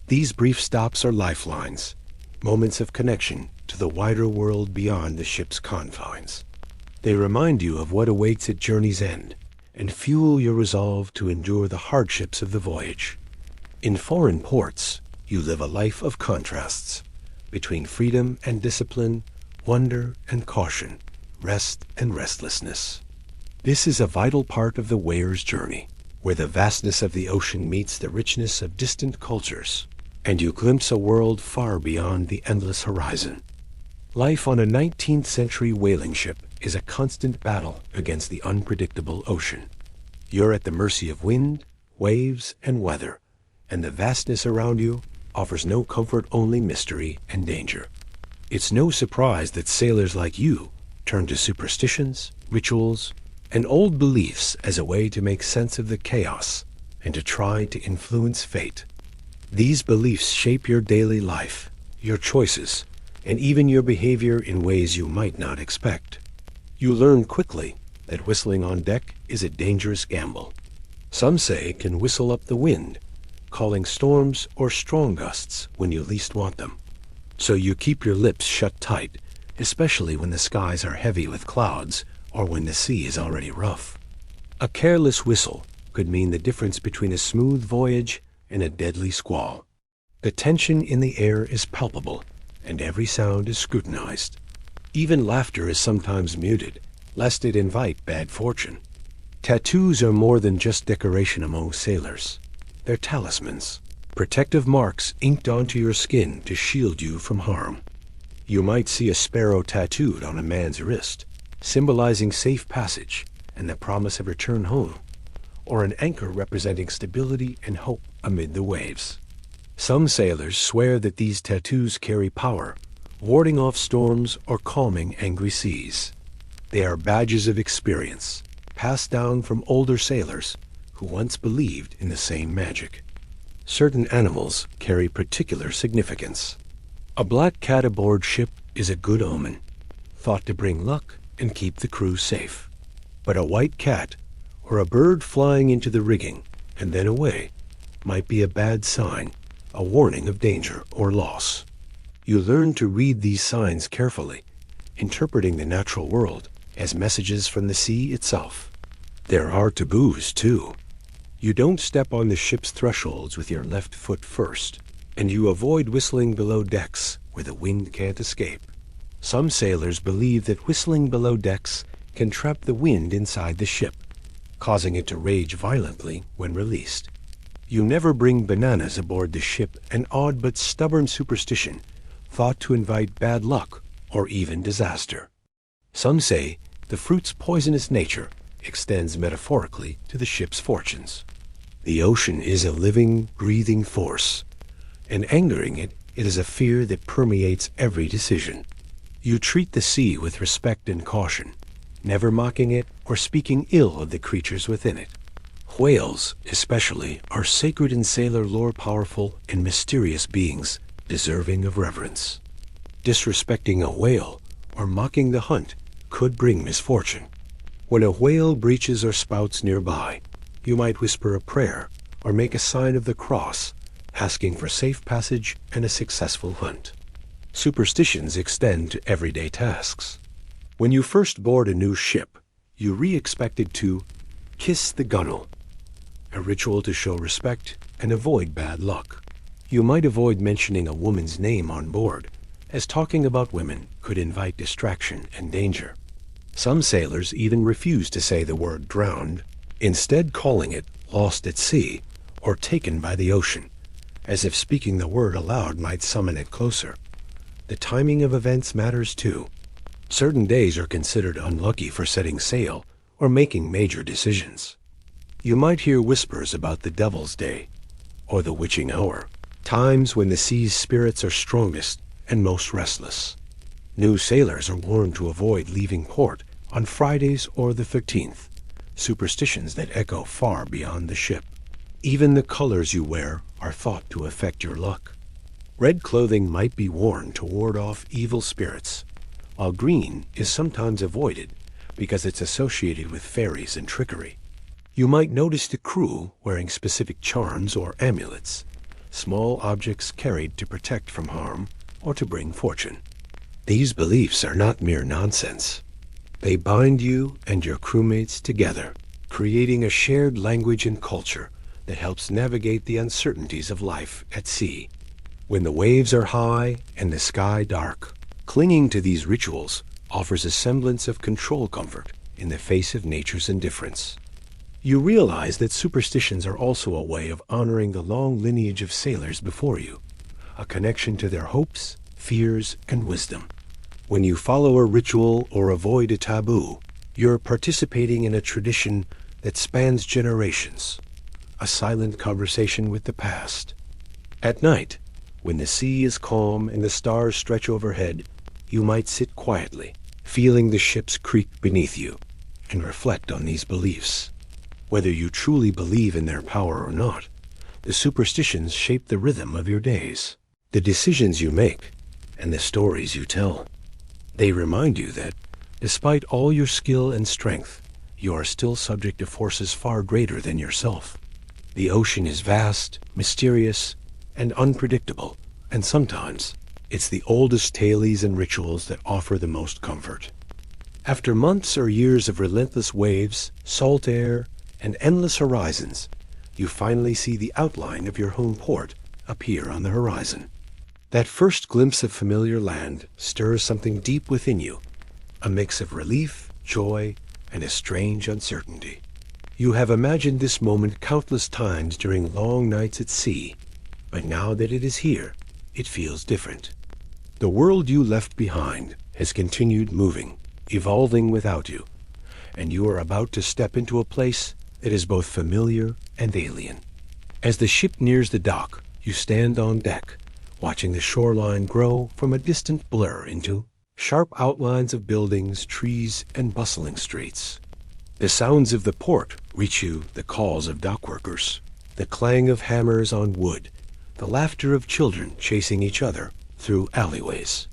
These brief stops are lifelines, moments of connection to the wider world beyond the ship's confines. They remind you of what awaits at journey's end, and fuel your resolve to endure the hardships of the voyage. In foreign ports, you live a life of contrasts, between freedom and discipline, wonder and caution, rest and restlessness. This is a vital part of the wayer's journey, where the vastness of the ocean meets the richness of distant cultures, and you glimpse a world far beyond the endless horizon. Life on a 19th century whaling ship is a constant battle against the unpredictable ocean. You're at the mercy of wind, waves, and weather, and the vastness around you offers no comfort, only mystery and danger. It's no surprise that sailors like you turn to superstitions, rituals, and old beliefs as a way to make sense of the chaos and to try to influence fate. These beliefs shape your daily life, your choices, and even your behavior in ways you might not expect. You learn quickly that whistling on deck is a dangerous gamble. Some say it can whistle up the wind, calling storms or strong gusts when you least want them. So you keep your lips shut tight, especially when the skies are heavy with clouds or when the sea is already rough. A careless whistle could mean the difference between a smooth voyage and a deadly squall. The tension in the air is palpable, and every sound is scrutinized. Even laughter is sometimes muted, lest it invite bad fortune. Tattoos are more than just decoration among sailors. They're talismans, protective marks inked onto your skin to shield you from harm. You might see a sparrow tattooed on a man's wrist, symbolizing safe passage and the promise of return home, or an anchor representing stability and hope amid the waves. Some sailors swear that these tattoos carry power, warding off storms or calming angry seas. They are badges of experience, passed down from older sailors who once believed in the same magic. Certain animals carry particular significance. A black cat aboard ship is a good omen, thought to bring luck and keep the crew safe. But a white cat, or a bird flying into the rigging and then away, might be a bad sign, a warning of danger or loss. You learn to read these signs carefully, interpreting the natural world as messages from the sea itself. There are taboos, too. You don't step on the ship's thresholds with your left foot first, and you avoid whistling below decks where the wind can't escape. Some sailors believe that whistling below decks can trap the wind inside the ship, causing it to rage violently when released. You never bring bananas aboard the ship, an odd but stubborn superstition thought to invite bad luck or even disaster. Some say the fruit's poisonous nature extends metaphorically to the ship's fortunes. The ocean is a living, breathing force, and angering it is a fear that permeates every decision. You treat the sea with respect and caution, never mocking it or speaking ill of the creatures within it. Whales, especially, are sacred in sailor lore, powerful and mysterious beings deserving of reverence. Disrespecting a whale or mocking the hunt could bring misfortune. When a whale breaches or spouts nearby, you might whisper a prayer or make a sign of the cross, asking for safe passage and a successful hunt. Superstitions extend to everyday tasks. When you first board a new ship, you expected to kiss the gunwale, a ritual to show respect and avoid bad luck. You might avoid mentioning a woman's name on board, as talking about women could invite distraction and danger. Some sailors even refuse to say the word drowned, instead calling it lost at sea or taken by the ocean, as if speaking the word aloud might summon it closer. The timing of events matters too. Certain days are considered unlucky for setting sail or making major decisions. You might hear whispers about the Devil's Day or the witching hour, times when the sea's spirits are strongest and most restless. New sailors are warned to avoid leaving port on Fridays or the 13th, superstitions that echo far beyond the ship. Even the colors you wear are thought to affect your luck. Red clothing might be worn to ward off evil spirits, while green is sometimes avoided because it's associated with fairies and trickery. You might notice the crew wearing specific charms or amulets, small objects carried to protect from harm or to bring fortune. These beliefs are not mere nonsense. They bind you and your crewmates together, creating a shared language and culture that helps navigate the uncertainties of life at sea. When the waves are high and the sky dark, clinging to these rituals offers a semblance of control comfort in the face of nature's indifference. You realize that superstitions are also a way of honoring the long lineage of sailors before you, a connection to their hopes, fears, and wisdom. When you follow a ritual or avoid a taboo, you're participating in a tradition that spans generations, a silent conversation with the past. At night, when the sea is calm and the stars stretch overhead, you might sit quietly, feeling the ships creak beneath you, and reflect on these beliefs. Whether you truly believe in their power or not, the superstitions shape the rhythm of your days, the decisions you make, and the stories you tell. They remind you that, despite all your skill and strength, you are still subject to forces far greater than yourself. The ocean is vast, mysterious, and unpredictable, and sometimes it's the oldest tales and rituals that offer the most comfort. After months or years of relentless waves, salt air, and endless horizons, you finally see the outline of your home port appear on the horizon. That first glimpse of familiar land stirs something deep within you, a mix of relief, joy, and a strange uncertainty. You have imagined this moment countless times during long nights at sea, but now that it is here, it feels different. The world you left behind has continued moving, evolving without you, and you are about to step into a place that is both familiar and alien. As the ship nears the dock, you stand on deck, watching the shoreline grow from a distant blur into sharp outlines of buildings, trees, and bustling streets. The sounds of the port reach you, the calls of dock workers, the clang of hammers on wood, the laughter of children chasing each other through alleyways.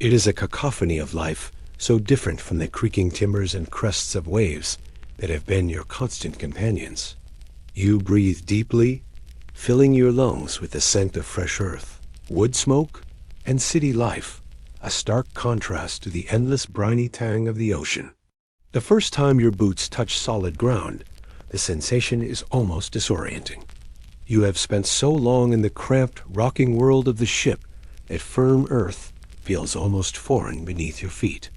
It is a cacophony of life so different from the creaking timbers and crests of waves that have been your constant companions. You breathe deeply, filling your lungs with the scent of fresh earth, wood smoke, and city life, a stark contrast to the endless briny tang of the ocean. The first time your boots touch solid ground, the sensation is almost disorienting. You have spent so long in the cramped, rocking world of the ship that firm earth feels almost foreign beneath your feet.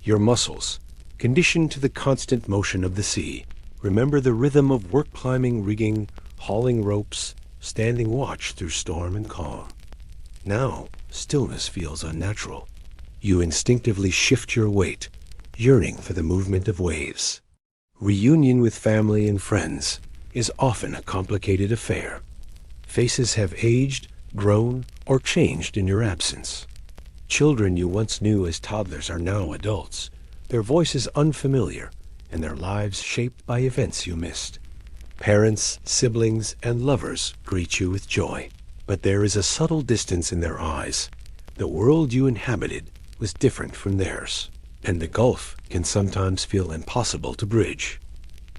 Your muscles, conditioned to the constant motion of the sea, remember the rhythm of work climbing rigging, hauling ropes, standing watch through storm and calm. Now, stillness feels unnatural. You instinctively shift your weight, yearning for the movement of waves. Reunion with family and friends is often a complicated affair. Faces have aged, grown, or changed in your absence. Children you once knew as toddlers are now adults, their voices unfamiliar, and their lives shaped by events you missed. Parents, siblings, and lovers greet you with joy, but there is a subtle distance in their eyes. The world you inhabited was different from theirs, and the gulf can sometimes feel impossible to bridge.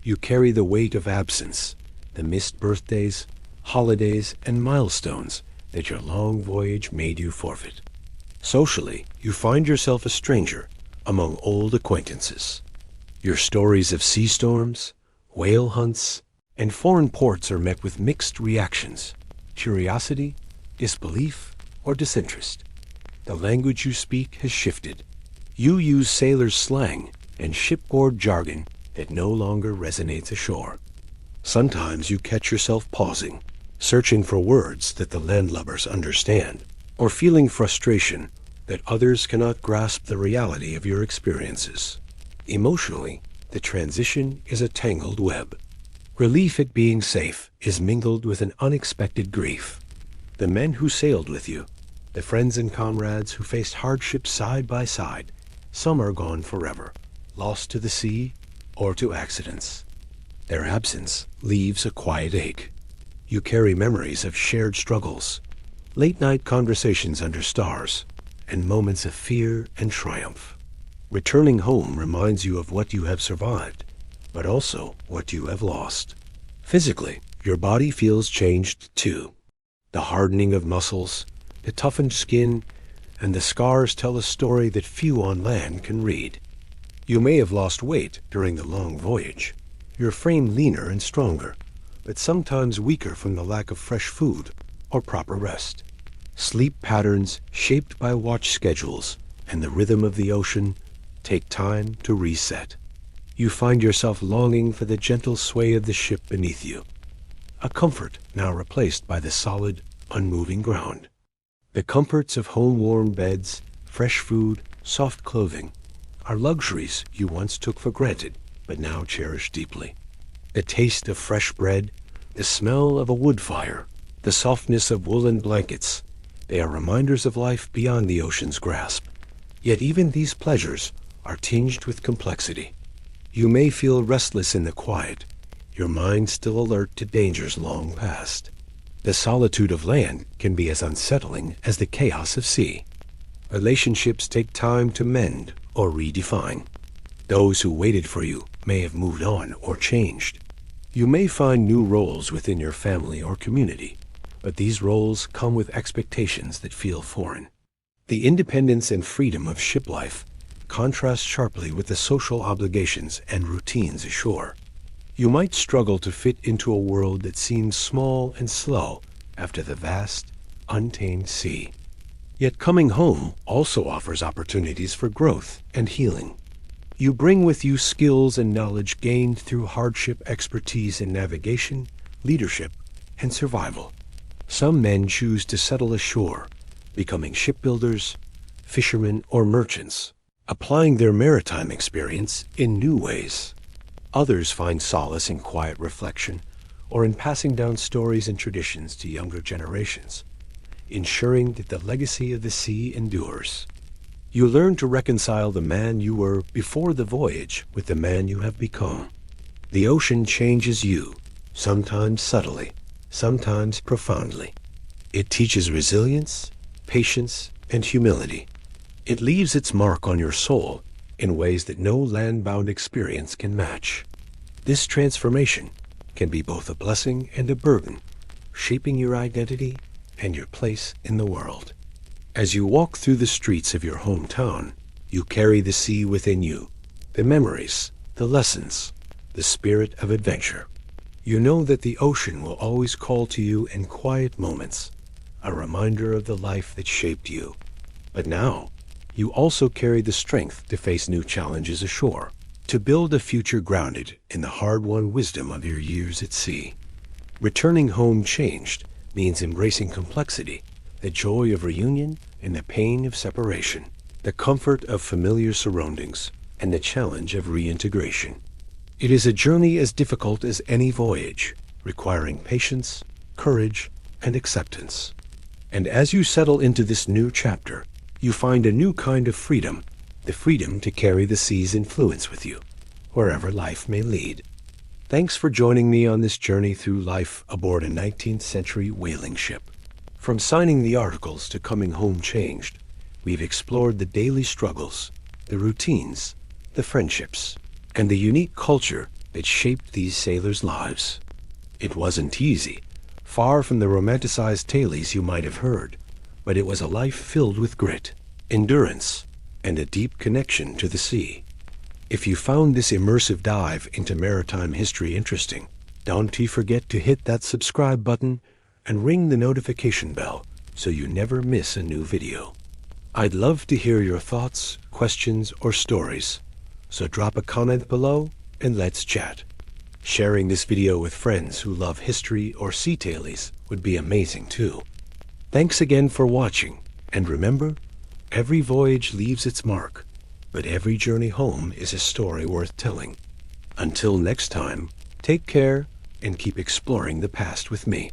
You carry the weight of absence, the missed birthdays, holidays, and milestones that your long voyage made you forfeit. Socially, you find yourself a stranger among old acquaintances. Your stories of sea storms, whale hunts, and foreign ports are met with mixed reactions: curiosity, disbelief, or disinterest. The language you speak has shifted. You use sailors' slang and shipboard jargon that no longer resonates ashore. Sometimes you catch yourself pausing, searching for words that the landlubbers understand, or feeling frustration that others cannot grasp the reality of your experiences. Emotionally, the transition is a tangled web. Relief at being safe is mingled with an unexpected grief. The men who sailed with you, the friends and comrades who faced hardships side by side, some are gone forever, lost to the sea or to accidents. Their absence leaves a quiet ache. You carry memories of shared struggles, late-night conversations under stars, and moments of fear and triumph. Returning home reminds you of what you have survived, but also what you have lost. Physically, your body feels changed too. The hardening of muscles, the toughened skin, and the scars tell a story that few on land can read. You may have lost weight during the long voyage, your frame leaner and stronger, but sometimes weaker from the lack of fresh food or proper rest. Sleep patterns shaped by watch schedules and the rhythm of the ocean take time to reset. You find yourself longing for the gentle sway of the ship beneath you, a comfort now replaced by the solid, unmoving ground. The comforts of home-warm beds, fresh food, soft clothing are luxuries you once took for granted, but now cherish deeply. The taste of fresh bread, The smell of a wood fire, the softness of woolen blankets, they are reminders of life beyond the ocean's grasp. Yet even these pleasures are tinged with complexity. You may feel restless in the quiet, your mind still alert to dangers long past. The solitude of land can be as unsettling as the chaos of sea. Relationships take time to mend or redefine. Those who waited for you may have moved on or changed. You may find new roles within your family or community, but these roles come with expectations that feel foreign. The independence and freedom of ship life contrast sharply with the social obligations and routines ashore. You might struggle to fit into a world that seems small and slow after the vast, untamed sea. Yet coming home also offers opportunities for growth and healing. You bring with you skills and knowledge gained through hardship, expertise in navigation, leadership, and survival. Some men choose to settle ashore, becoming shipbuilders, fishermen, or merchants, applying their maritime experience in new ways. Others find solace in quiet reflection or in passing down stories and traditions to younger generations, ensuring that the legacy of the sea endures. You learn to reconcile the man you were before the voyage with the man you have become. The ocean changes you, sometimes subtly, sometimes profoundly. It teaches resilience, patience, and humility. It leaves its mark on your soul in ways that no land-bound experience can match. This transformation can be both a blessing and a burden, shaping your identity and your place in the world. As you walk through the streets of your hometown, you carry the sea within you, the memories, the lessons, the spirit of adventure. You know that the ocean will always call to you in quiet moments, a reminder of the life that shaped you. But now, you also carry the strength to face new challenges ashore, to build a future grounded in the hard-won wisdom of your years at sea. Returning home changed means embracing complexity, the joy of reunion and the pain of separation, the comfort of familiar surroundings and the challenge of reintegration. It is a journey as difficult as any voyage, requiring patience, courage, and acceptance. And as you settle into this new chapter, you find a new kind of freedom, the freedom to carry the sea's influence with you, wherever life may lead. Thanks for joining me on this journey through life aboard a 19th century whaling ship. From signing the articles to coming home changed, we've explored the daily struggles, the routines, the friendships, and the unique culture that shaped these sailors' lives. It wasn't easy, far from the romanticized tales you might have heard, but it was a life filled with grit, endurance, and a deep connection to the sea. If you found this immersive dive into maritime history interesting, don't forget to hit that subscribe button and ring the notification bell so you never miss a new video. I'd love to hear your thoughts, questions, or stories, so drop a comment below and let's chat. Sharing this video with friends who love history or sea tales would be amazing too. Thanks again for watching, and remember, every voyage leaves its mark, but every journey home is a story worth telling. Until next time, take care and keep exploring the past with me.